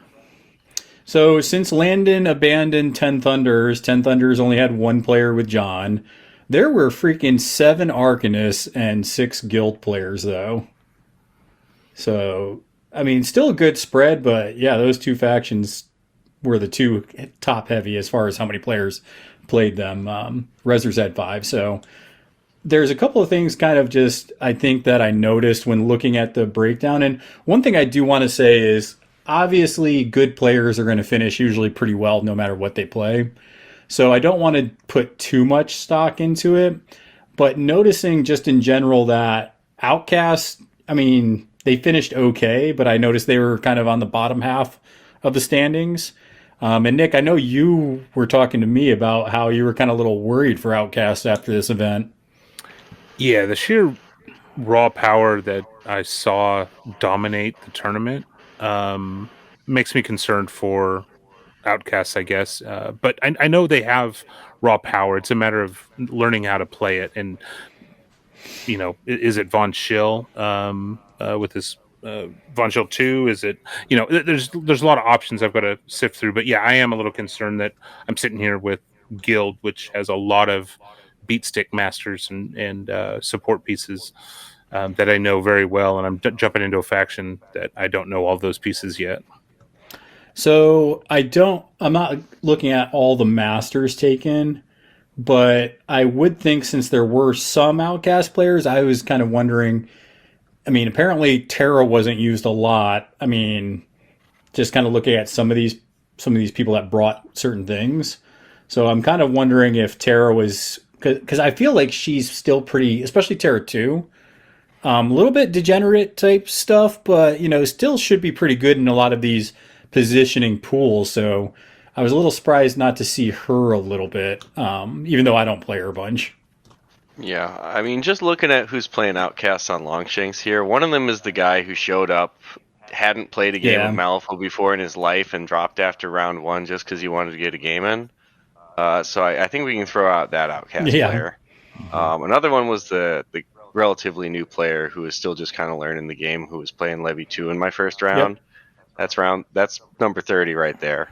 A: So since Landon abandoned 10 Thunders, 10 Thunders only had one player with John. There were freaking 7 Arcanists and 6 Guild players, though. So, I mean, still a good spread, but yeah, those two factions were the two top heavy as far as how many players played them. Rezzers had 5, so there's a couple of things kind of just, I think, that I noticed when looking at the breakdown. And one thing I do want to say is, obviously, good players are going to finish usually pretty well no matter what they play. So I don't want to put too much stock into it. But noticing just in general that Outcast, I mean, they finished okay, but I noticed they were kind of on the bottom half of the standings. And Nick, I know you were talking to me about how you were kind of a little worried for Outcast after this event.
B: Yeah, the sheer raw power that I saw dominate the tournament makes me concerned for Outcasts, I guess. But I know they have raw power. It's a matter of learning how to play it. And, you know, is it Von Schill with his Von Schill 2? Is it, you know, there's a lot of options I've got to sift through. But yeah, I am a little concerned that I'm sitting here with Guild, which has a lot of beat stick masters and support pieces that I know very well, and I'm jumping into a faction that I don't know all those pieces yet.
A: So I'm not looking at all the masters taken, but I would think since there were some Outcast players, I was kind of wondering, I mean, apparently Terra wasn't used a lot. I mean, just kind of looking at some of these people that brought certain things. So I'm kind of wondering if Terra was, because I feel like she's still pretty, especially Terra 2, a little bit degenerate type stuff, but, you know, still should be pretty good in a lot of these positioning pools. So I was a little surprised not to see her a little bit, even though I don't play her a bunch.
G: Yeah, I mean, just looking at who's playing Outcasts on Longshanks here, one of them is the guy who showed up, hadn't played a game of Malifaux before in his life, and dropped after round 1 just because he wanted to get a game in. So I think we can throw out that Outcast player. Another one was the relatively new player who is still just kind of learning the game, who was playing Levy 2 in my first round. Yep. That's number 30 right there.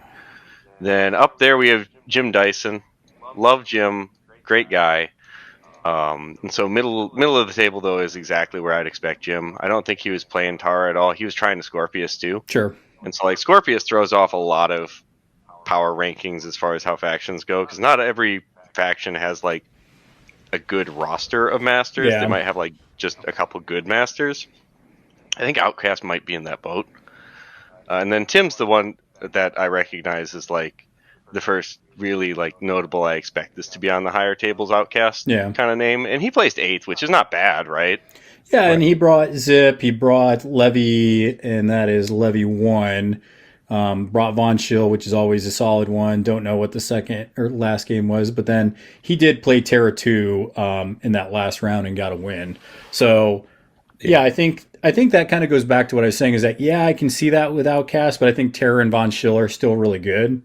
G: Then up there we have Jim Dyson. Love Jim, great guy. And so middle of the table though is exactly where I'd expect Jim. I don't think he was playing Tara at all. He was trying to Scorpius too.
A: Sure.
G: And so like Scorpius throws off a lot of power rankings as far as how factions go, because not every faction has like a good roster of masters. They might have like just a couple good masters. I think Outcast might be in that boat. And then Tim's the one that I recognize as like the first really like notable. I expect this to be on the higher tables Outcast kind of name, and he placed 8th, which is not bad, right?
A: Yeah, and he brought Zip, he brought Levy, and that is Levy 1. Brought Von Schill, which is always a solid one. Don't know what the second or last game was, but then he did play Terra 2 in that last round and got a win. So yeah, I think that kind of goes back to what I was saying, is that I can see that with Outcast, but I think Terra and Von Schill are still really good.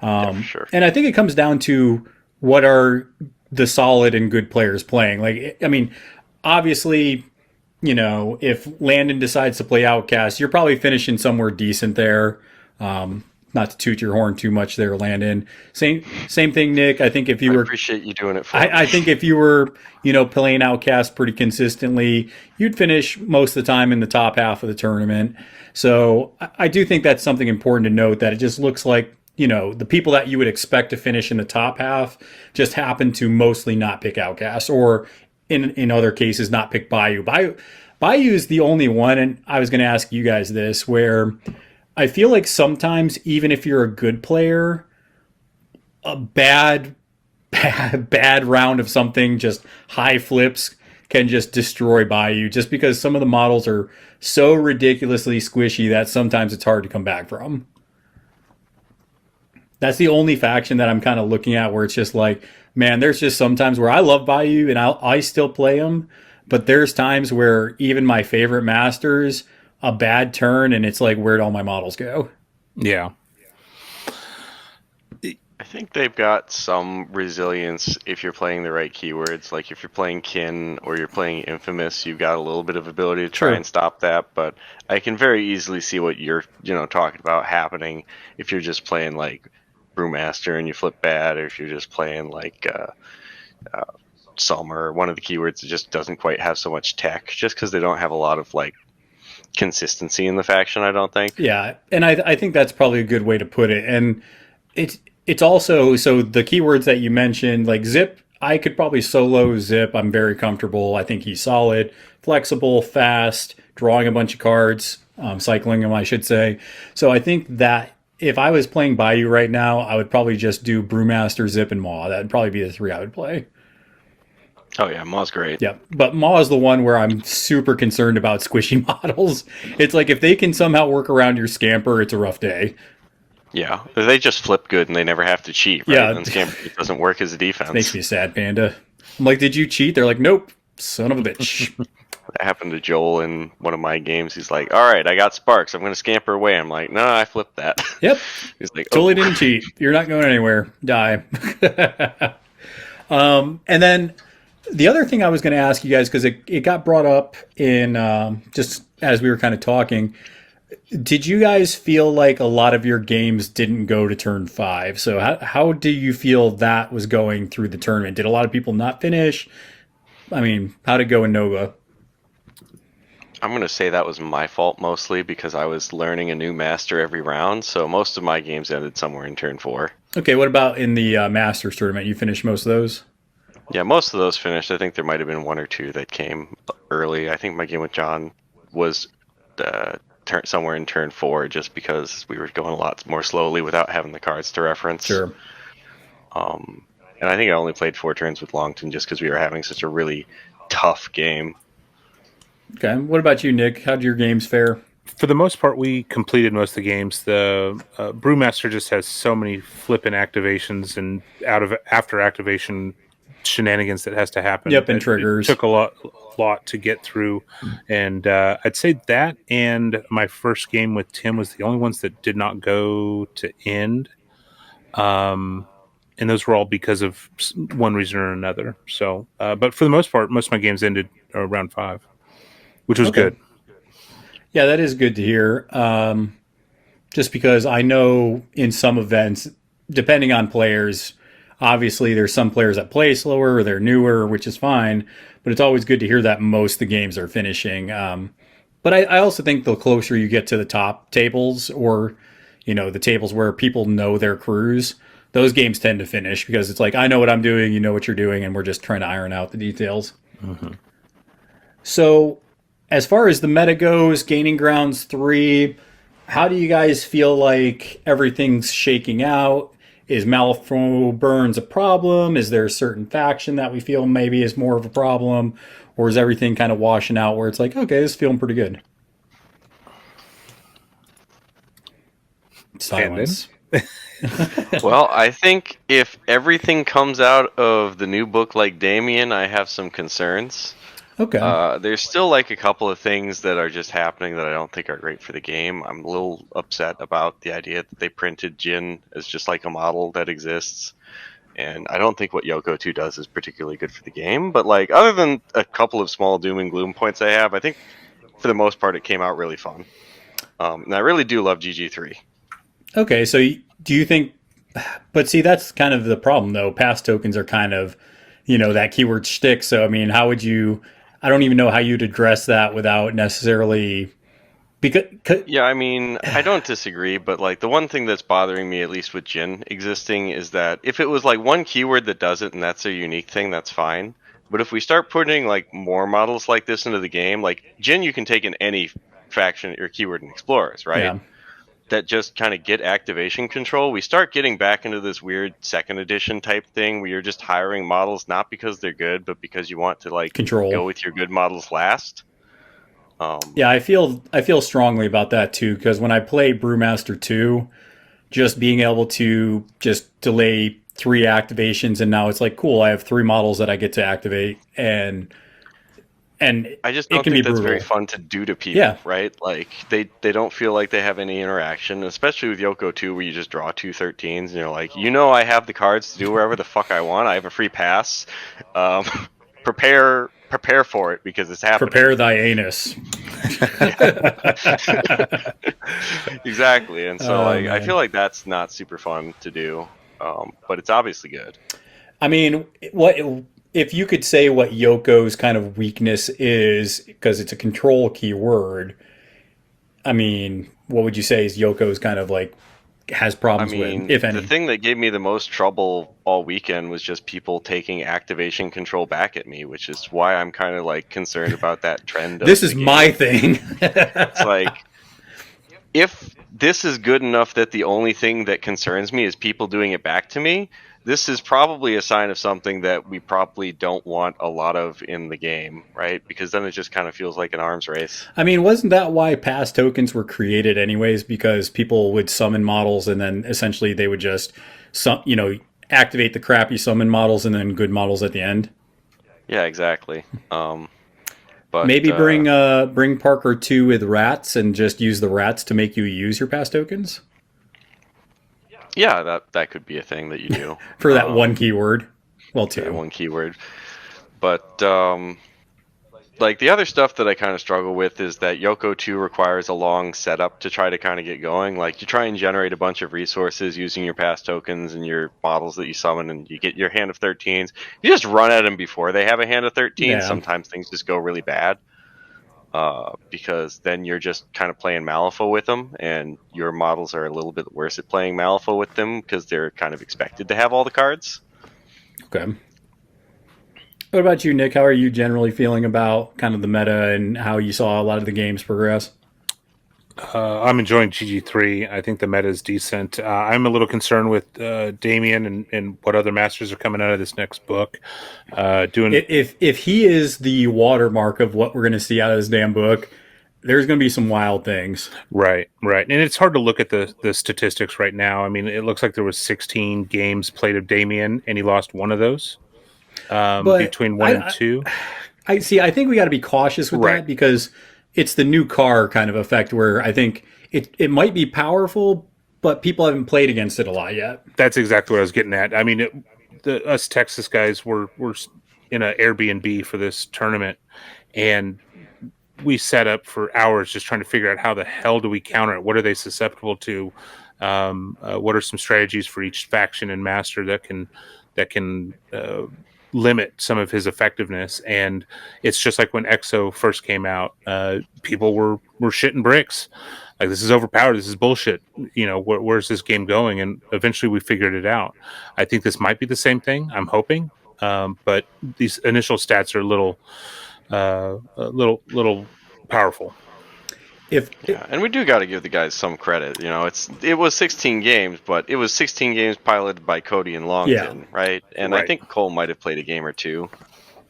G: Sure.
A: And I think it comes down to what are the solid and good players playing. Like, I mean, obviously, you know, if Landon decides to play Outcast, you're probably finishing somewhere decent there. not to toot your horn too much there, Landon. Same thing, Nick. I think if you
G: I
A: were
G: appreciate you doing it for me.
A: I think if you were, playing Outcast pretty consistently, you'd finish most of the time in the top half of the tournament. So I do think that's something important to note, that it just looks like, the people that you would expect to finish in the top half just happen to mostly not pick Outcast, or in other cases, not pick Bayou. Bayou is the only one, and I was going to ask you guys this, where I feel like sometimes, even if you're a good player, a bad round of something, just high flips, can just destroy Bayou, just because some of the models are so ridiculously squishy that sometimes it's hard to come back from. That's the only faction that I'm kind of looking at where it's just like, man, there's just sometimes where I love Bayou and I still play them, but there's times where even my favorite masters, a bad turn, and it's like, where'd all my models go?
B: Yeah.
G: I think they've got some resilience if you're playing the right keywords. Like if you're playing Kin or you're playing Infamous, you've got a little bit of ability to try and stop that. But I can very easily see what you're, talking about happening if you're just playing like Brewmaster and you flip bad, or if you're just playing like Summer, one of the keywords that just doesn't quite have so much tech, just because they don't have a lot of like consistency in the faction, I don't think.
A: Yeah, and I think that's probably a good way to put it. And it's also, so the keywords that you mentioned, like Zip, I could probably solo Zip. I'm very comfortable. I think he's solid, flexible, fast, drawing a bunch of cards, cycling them, I should say. So I think that if I was playing Bayou right now, I would probably just do Brewmaster, Zip, and Maw. That would probably be the three I would play.
G: Oh yeah, Maw's great.
A: Yeah, but Maw is the one where I'm super concerned about squishy models. It's like if they can somehow work around your Scamper, it's a rough day.
G: Yeah, they just flip good and they never have to cheat, right?
A: Yeah.
G: And Scamper doesn't work as a defense.
A: Makes me sad, Panda. I'm like, did you cheat? They're like, nope, son of a bitch.
G: That happened to Joel in one of my games. He's like, all right, I got Sparks. I'm going to Scamper away. I'm like, no, I flipped that.
A: Yep.
G: He's like,
A: Totally didn't cheat. You're not going anywhere. Die. And then the other thing I was going to ask you guys, because it got brought up in just as we were kind of talking, did you guys feel like a lot of your games didn't go to turn 5? So how do you feel that was going through the tournament? Did a lot of people not finish? I mean, how'd it go in Nova?
G: I'm going to say that was my fault mostly because I was learning a new master every round. So most of my games ended somewhere in turn 4.
A: Okay, what about in the Masters tournament? You finished most of those?
G: Yeah, most of those finished. I think there might have been 1 or 2 that came early. I think my game with John was somewhere in turn 4 just because we were going a lot more slowly without having the cards to reference.
A: Sure.
G: And I think I only played 4 turns with Longton just because we were having such a really tough game.
A: Okay. What about you, Nick? How'd your games fare?
B: For the most part, we completed most of the games. The Brewmaster just has so many flippin' activations and after activation shenanigans that has to happen.
A: Yep, and triggers.
B: It took a lot to get through, and I'd say that and my first game with Tim was the only ones that did not go to end. And those were all because of one reason or another. So, but for the most part, most of my games ended around 5, which was good.
A: Yeah, that is good to hear. Just because I know in some events, depending on players, obviously there's some players that play slower or they're newer, which is fine. But it's always good to hear that most of the games are finishing. But I also think the closer you get to the top tables, or the tables where people know their crews, those games tend to finish because it's like, I know what I'm doing, you know what you're doing, and we're just trying to iron out the details. Mm-hmm. So as far as the meta goes, Gaining Grounds 3, how do you guys feel like everything's shaking out? Is Malifaux Burns a problem? Is there a certain faction that we feel maybe is more of a problem? Or is everything kind of washing out where it's like, okay, this is feeling pretty good? Silence.
G: Well, I think if everything comes out of the new book like Damien, I have some concerns.
A: Okay.
G: There's still like a couple of things that are just happening that I don't think are great for the game. I'm a little upset about the idea that they printed Jin as just like a model that exists. And I don't think what Yoko 2 does is particularly good for the game. But like, other than a couple of small doom and gloom points I have, I think for the most part it came out really fun. And I really do love GG3.
A: Okay, so do you think? But see, that's kind of the problem, though. Pass tokens are kind of, that keyword shtick. So I mean, how would you? I don't even know how you'd address that without necessarily because.
G: Yeah, I mean, I don't disagree, but like the one thing that's bothering me, at least with Jin existing, is that if it was like one keyword that does it and that's a unique thing, that's fine. But if we start putting like more models like this into the game, like Jin, you can take in any faction or keyword in Explorers, right?
A: Yeah.
G: That just kind of get activation control. We start getting back into this weird second edition type thing where you're just hiring models not because they're good, but because you want to like
A: Control.
G: go with your good models last.
A: Yeah, I feel strongly about that too, because when I play Brewmaster 2, just being able to just delay 3 activations, and now it's like, cool, I have 3 models that I get to activate, and
G: I just
A: it
G: don't
A: can
G: think
A: be
G: that's
A: brutal.
G: very fun to do to people,
A: Yeah.
G: right? Like they don't feel like they have any interaction, especially with Yoko 2 where you just draw 2 13s and you're like, I have the cards to do wherever the fuck I want. I have a free pass. Prepare for it because it's happening.
A: Prepare thy anus.
G: Exactly. And so I
A: Man.
G: feel like that's not super fun to do. But it's obviously good.
A: I mean, what if you could say what Yoko's kind of weakness is, because it's a control keyword? I mean, what would you say is Yoko's kind of like has
G: I
A: problems
G: mean,
A: with, if any?
G: the thing that gave me the most trouble all weekend was just people taking activation control back at me, which is why I'm kind of like concerned about that trend.
A: This is my thing.
G: It's like, if this is good enough that the only thing that concerns me is people doing it back to me, this is probably a sign of something that we probably don't want a lot of in the game, right? Because then it just kind of feels like an arms race.
A: I mean, wasn't that why pass tokens were created anyways? Because people would summon models and then essentially they would just, activate the crappy summon models and then good models at the end.
G: Yeah, exactly. But
A: Maybe bring Parker 2 with rats and just use the rats to make you use your pass tokens
G: yeah, that could be a thing that you do
A: for that one keyword. Well,
G: that
A: 2.
G: one keyword. But like the other stuff that I kind of struggle with is that Yoko 2 requires a long setup to try to kind of get going. Like you try and generate a bunch of resources using your pass tokens and your models that you summon, and you get your hand of 13s. You just run at them before they have a hand of 13.
A: Yeah.
G: Sometimes things just go really bad. Because then you're just kind of playing Malifaux with them, and your models are a little bit worse at playing Malifaux with them because they're kind of expected to have all the cards.
A: Okay. What about you, Nick? How are you generally feeling about kind of the meta and how you saw a lot of the games progress?
B: I'm enjoying GG3. I think the meta is decent. I'm a little concerned with Damien and what other masters are coming out of this next book.
A: If he is the watermark of what we're going to see out of this damn book, there's going to be some wild things.
B: Right. And it's hard to look at the statistics right now. I mean, it looks like there was 16 games played of Damien, and he lost one of those between 1 and 2.
A: I think we got to be cautious with that because it's the new car kind of effect where I think it might be powerful, but people haven't played against it a lot yet.
B: That's exactly what I was getting at. I mean, us Texas guys were in an Airbnb for this tournament, and we sat up for hours just trying to figure out how the hell do we counter it? What are they susceptible to? What are some strategies for each faction and master that can limit some of his effectiveness? And it's just like when EXO first came out, people were shitting bricks. Like, this is overpowered. This is bullshit. Where's this game going? And eventually we figured it out. I think this might be the same thing. I'm hoping. But these initial stats are a little powerful.
G: And we do got to give the guys some credit. It was 16 games, but it was 16 games piloted by Cody and Longton, right? And I think Cole might have played a game or two,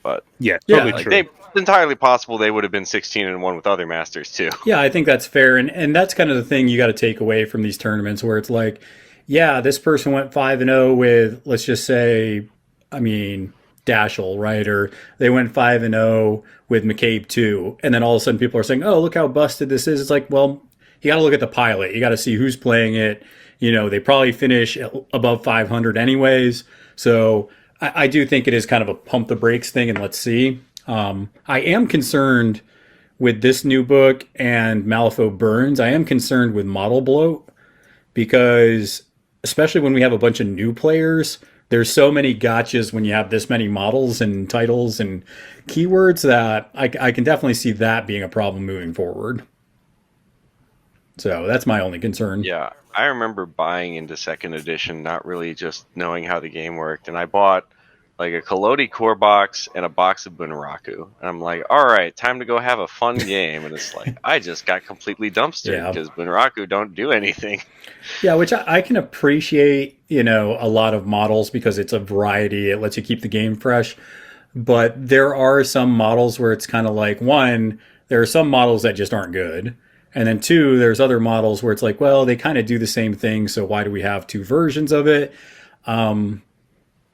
G: but
B: totally true.
G: It's entirely possible they would have been 16-1 with other masters too.
A: Yeah, I think that's fair, and that's kind of the thing you got to take away from these tournaments, where it's like, yeah, this person went 5-0 with, let's just say, Dashel, right? Or they went 5-0 with McCabe 2, and then all of a sudden people are saying, oh, look how busted this is. It's like, well, you got to look at the pilot. You got to see who's playing it. They probably finish above 500 anyways. So I do think it is kind of a pump the brakes thing, and let's see. I am concerned with this new book and Malifaux Burns. I am concerned with model bloat because especially when we have a bunch of new players, there's so many gotchas when you have this many models and titles and keywords that I can definitely see that being a problem moving forward. So that's my only concern.
G: Yeah, I remember buying into second edition, not really just knowing how the game worked, and I bought like a Kolodi core box and a box of Bunraku. And I'm like, all right, time to go have a fun game. And it's like, I just got completely dumpstered because Bunraku don't do anything.
A: Yeah, which I can appreciate, a lot of models because it's a variety. It lets you keep the game fresh. But there are some models where it's kind of like, one, there are some models that just aren't good. And then two, there's other models where it's like, well, they kind of do the same thing. So why do we have two versions of it?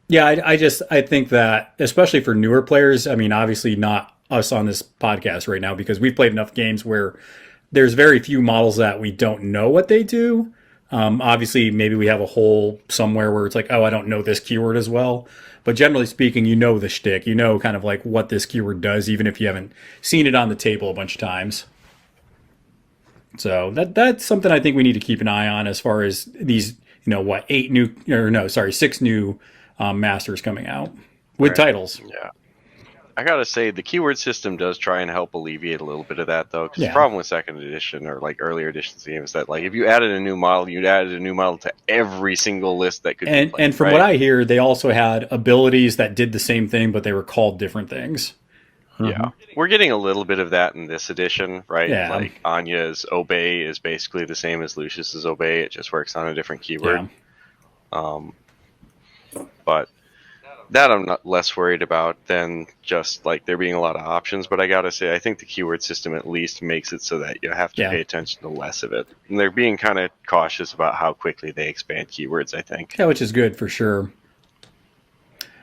A: Yeah, I think that, especially for newer players, I mean, obviously not us on this podcast right now because we've played enough games where there's very few models that we don't know what they do. Obviously, maybe we have a hole somewhere where it's like, oh, I don't know this keyword as well. But generally speaking, you know the shtick. You know kind of like what this keyword does, even if you haven't seen it on the table a bunch of times. So that's something I think we need to keep an eye on as far as these, 6 new masters coming out with titles.
G: Yeah. I gotta say, the keyword system does try and help alleviate a little bit of that, though. Because the problem with second edition or like earlier editions of the game is that, like, if you added a new model, you'd added a new model to every single list that could be played,
A: and from what I hear, they also had abilities that did the same thing, but they were called different things.
G: Yeah, we're getting a little bit of that in this edition, right?
A: Yeah.
G: Like Anya's Obey is basically the same as Lucius's Obey. It just works on a different keyword.
A: Yeah.
G: But that I'm not less worried about than just like there being a lot of options. But I gotta say, I think the keyword system at least makes it so that you have to pay attention to less of it. And they're being kind of cautious about how quickly they expand keywords, I think.
A: Yeah, which is good for sure.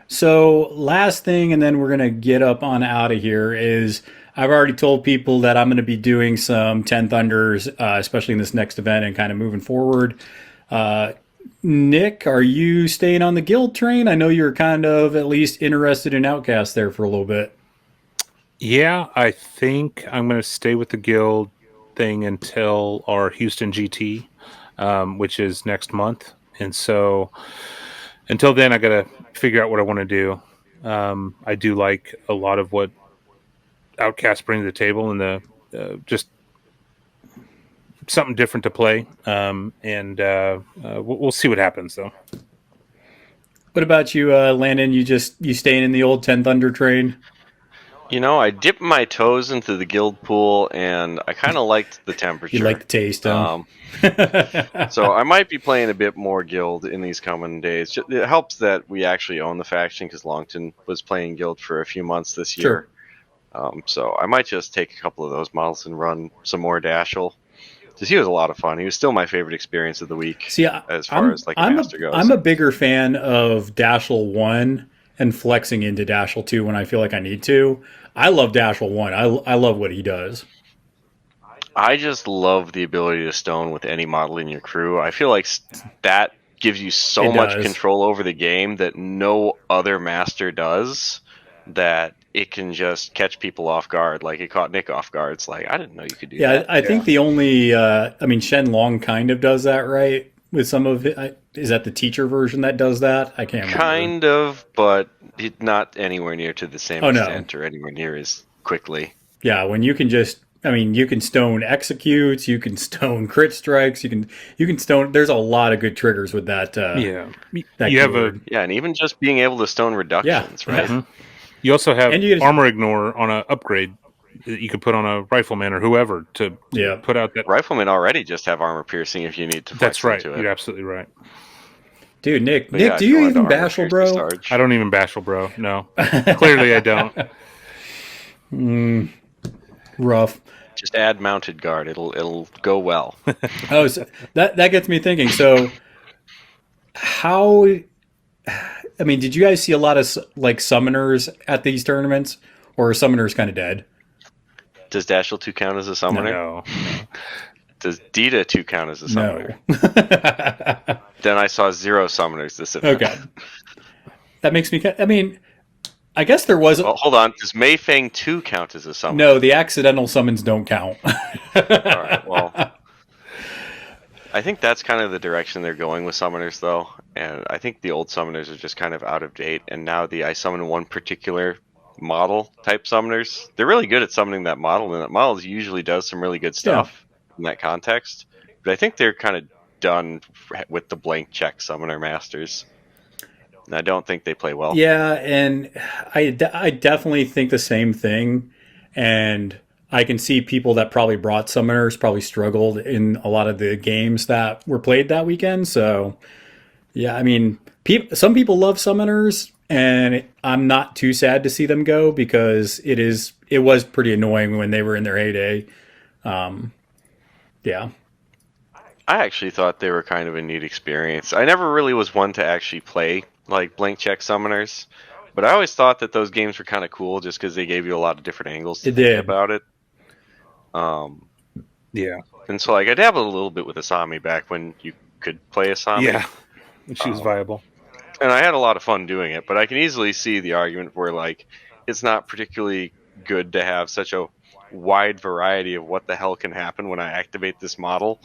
A: So last thing, and then we're going to get up on out of here, is I've already told people that I'm going to be doing some 10 Thunders, especially in this next event and kind of moving forward. Nick, are you staying on the guild train? I know you're kind of at least interested in Outcast there for a little bit.
B: Yeah, I think I'm going to stay with the guild thing until our Houston GT, which is next month. And so until then, I got to figure out what I want to do. I do like a lot of what Outcast bring to the table and the just something different to play. We'll see what happens, though.
A: What about you, Landon? You staying in the old 10 Thunder train?
G: I dipped my toes into the guild pool, and I kind of liked the temperature.
A: You like the taste, huh?
G: So I might be playing a bit more guild in these coming days. It helps that we actually own the faction because Longton was playing guild for a few months this year.
A: Sure.
G: So I might just take a couple of those models and run some more Dashel. Because he was a lot of fun. He was still my favorite experience of the week.
A: See,
G: as far as like master goes.
A: I'm a bigger fan of Dashel 1 and flexing into Dashel 2 when I feel like I need to. I love Dashel 1. I love what he does.
G: I just love the ability to stone with any model in your crew. I feel like that gives you so much control over the game that no other master does, that it can just catch people off guard. Like it caught Nick off guard. It's like, I didn't know you could do that.
A: I think the only, Shen Long kind of does that, right? With some of it. Is that the teacher version that does that? I can't remember.
G: Kind of, but not anywhere near to the same extent or anywhere near as quickly.
A: Yeah, when you can just, you can stone executes, you can stone crit strikes, you can stone. There's a lot of good triggers with that.
G: And even just being able to stone reductions, right?
B: Mm-hmm. You also have armor ignore on an upgrade that you could put on a rifleman or whoever to put out that.
G: Riflemen already just have armor piercing if you need to.
B: That's right. You're absolutely right.
A: Dude, Nick, do you even bashel, bro?
B: I don't even bashel, bro. No, clearly I don't.
A: Rough.
G: Just add mounted guard; it'll go well.
A: So that gets me thinking. So, how? Did you guys see a lot of like summoners at these tournaments, or are summoners kind of dead?
G: Does Dashel 2 count as a summoner?
B: No.
G: Does Dita 2 count as a summoner?
A: No.
G: Then I saw 0 summoners this event.
A: Okay. That makes me... I guess there was...
G: Well, hold on. Does Mayfang 2 count as a summoner?
A: No, the accidental summons don't count.
G: All right, well... I think that's kind of the direction they're going with summoners, though. And I think the old summoners are just kind of out of date. And now I summon one particular model type summoners. They're really good at summoning that model, and that model usually does some really good stuff in that context. But I think they're kind of done with the blank check summoner masters. And I don't think they play well.
A: Yeah, and I definitely think the same thing. And I can see people that probably brought summoners probably struggled in a lot of the games that were played that weekend. So, yeah, I mean, some people love summoners, and I'm not too sad to see them go because it was pretty annoying when they were in their heyday. Yeah.
G: I actually thought they were kind of a neat experience. I never really was one to actually play like blank check summoners, but I always thought that those games were kind of cool just because they gave you a lot of different angles to think about it.
B: Yeah.
G: And so like I dabbled a little bit with Asami back when you could play Asami.
B: Yeah. She was viable.
G: And I had a lot of fun doing it, but I can easily see the argument where like it's not particularly good to have such a wide variety of what the hell can happen when I activate this model.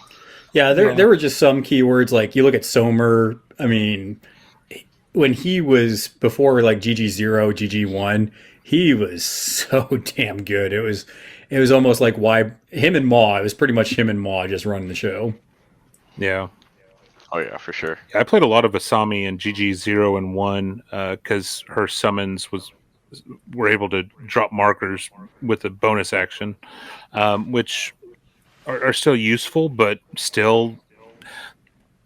A: Yeah, there were just some keywords like you look at Somer. I mean, when he was before like GG0, GG1, he was so damn good. It was almost like why him and Maw. It was pretty much him and Maw just running the show.
B: Yeah.
G: Oh yeah, for sure.
B: I played a lot of Asami in GG0 and 1 because her summons were able to drop markers with a bonus action, which are still useful, but still,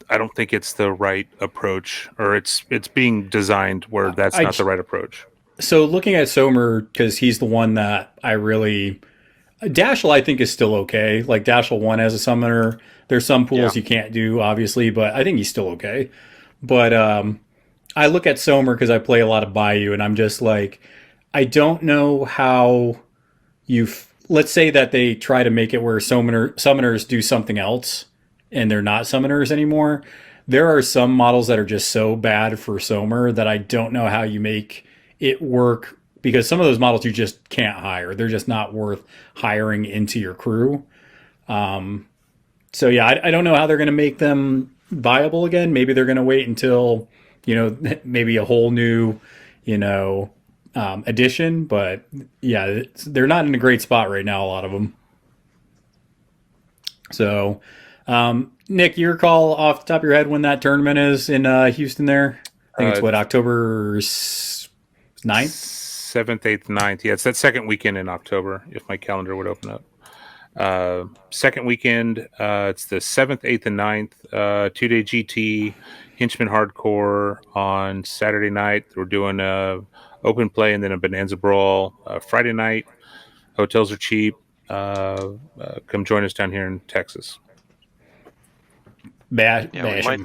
B: I don't think it's the right approach, or it's being designed where that's not the right approach.
A: So looking at Somer, because he's the one that I really... Dashel, I think, is still okay. Like, Dashel 1 as a summoner, there's some pools you can't do, obviously, but I think he's still okay. But I look at Somer because I play a lot of Bayou, and I'm just like, I don't know how let's say that they try to make it where summoners do something else, and they're not summoners anymore. There are some models that are just so bad for Somer that I don't know how you make it work, because some of those models you just can't hire. They're just not worth hiring into your crew. So yeah, I don't know how they're going to make them viable again. Maybe they're going to wait until, maybe a whole new, edition. But yeah, they're not in a great spot right now, a lot of them. So, Nick, your call off the top of your head when that tournament is in Houston there? I think it's October 9th?
B: 7th, 8th, 9th. Yeah, it's that second weekend in October, if my calendar would open up. Second weekend, it's the 7th, 8th, and 9th. 2-day GT, Henchman Hardcore on Saturday night. We're doing open play and then a Bonanza Brawl. Friday night, hotels are cheap. Come join us down here in Texas.
G: We might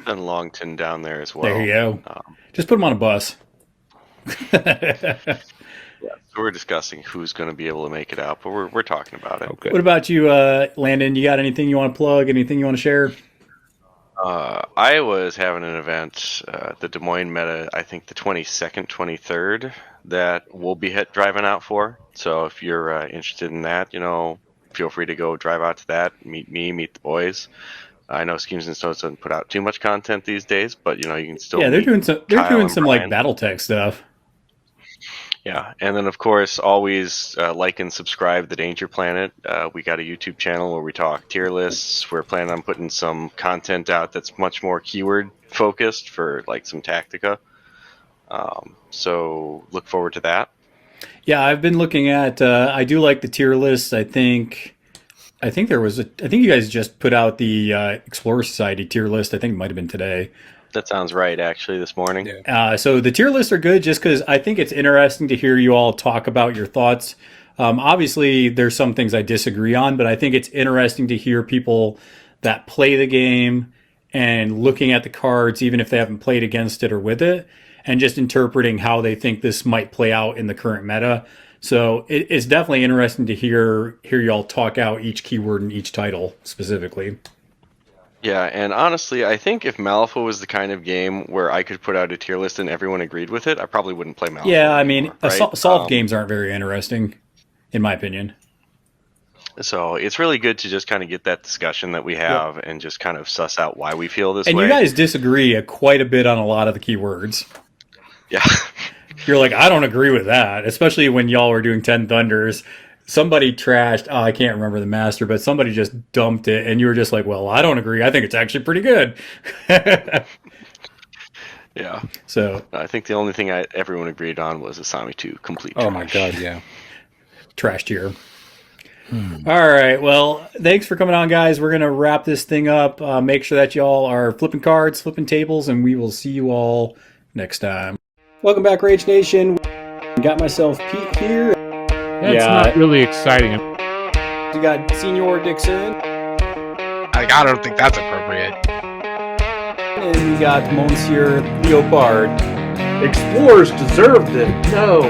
G: send Longton down there as well.
A: There you go. Just put him on a bus.
G: So we're discussing who's going to be able to make it out, but we're talking about it.
B: Okay.
A: What about you, Landon? You got anything you want to plug? Anything you want to share?
G: I was having an event, the Des Moines Meta, I think the 22nd, 23rd, that we'll be driving out for. So if you're interested in that, feel free to go drive out to that, meet me, meet the boys. I know Schemes and Stones doesn't put out too much content these days, but you can still. Yeah,
A: they're doing some like BattleTech stuff.
G: Yeah, and then of course always like and subscribe to Danger Planet. We got a YouTube channel where we talk tier lists. We're planning on putting some content out that's much more keyword focused for like some Tactica. So look forward to that. Yeah,
A: I've been looking at. I do like the tier list. I think you guys just put out the Explorer Society tier list. I think it might have been today.
G: That sounds right, actually, this morning.
A: So the tier lists are good just because I think it's interesting to hear you all talk about your thoughts. Obviously, there's some things I disagree on, but I think it's interesting to hear people that play the game and looking at the cards, even if they haven't played against it or with it, and just interpreting how they think this might play out in the current meta. So it's definitely interesting to hear y'all talk out each keyword in each title specifically.
G: Yeah, and honestly, I think if Malifaux was the kind of game where I could put out a tier list and everyone agreed with it, I probably wouldn't play Malifaux.
A: Yeah, I mean,
G: anymore, right?
A: solved games aren't very interesting, in my opinion.
G: So it's really good to just kind of get that discussion that we have and just kind of suss out why we feel this
A: And
G: way.
A: you guys disagree quite a bit on a lot of the keywords.
G: Yeah.
A: You're like, I don't agree with that, especially when y'all were doing 10 Thunders. Somebody trashed, I can't remember the master, but somebody just dumped it, and you were just like, well, I don't agree. I think it's actually pretty good.
G: Yeah.
A: So
G: I think the only thing everyone agreed on was Asami 2 complete trash.
B: Oh my god, yeah.
A: trash tier. All right. Well, thanks for coming on, guys. We're going to wrap this thing up. Make sure that y'all are flipping cards, flipping tables, and we will see you all next time. Welcome back, Rage Nation. Got myself Pete here.
B: That's not really exciting.
A: You got Senior Dixon.
C: I don't think that's appropriate.
A: And we got Monsieur Leopard.
D: Explorers deserved it. No.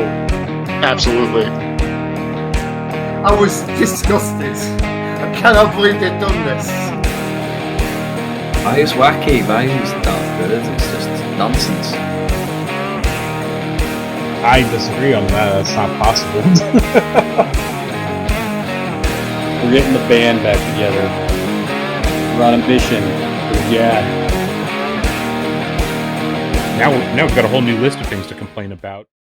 C: Absolutely.
E: I was disgusted. I cannot believe they've done this.
F: It's wacky, it's daft, but it's just nonsense.
H: I disagree on that. That's not possible.
A: We're getting the band back together. We're on a mission. Yeah.
B: Now we've got a whole new list of things to complain about.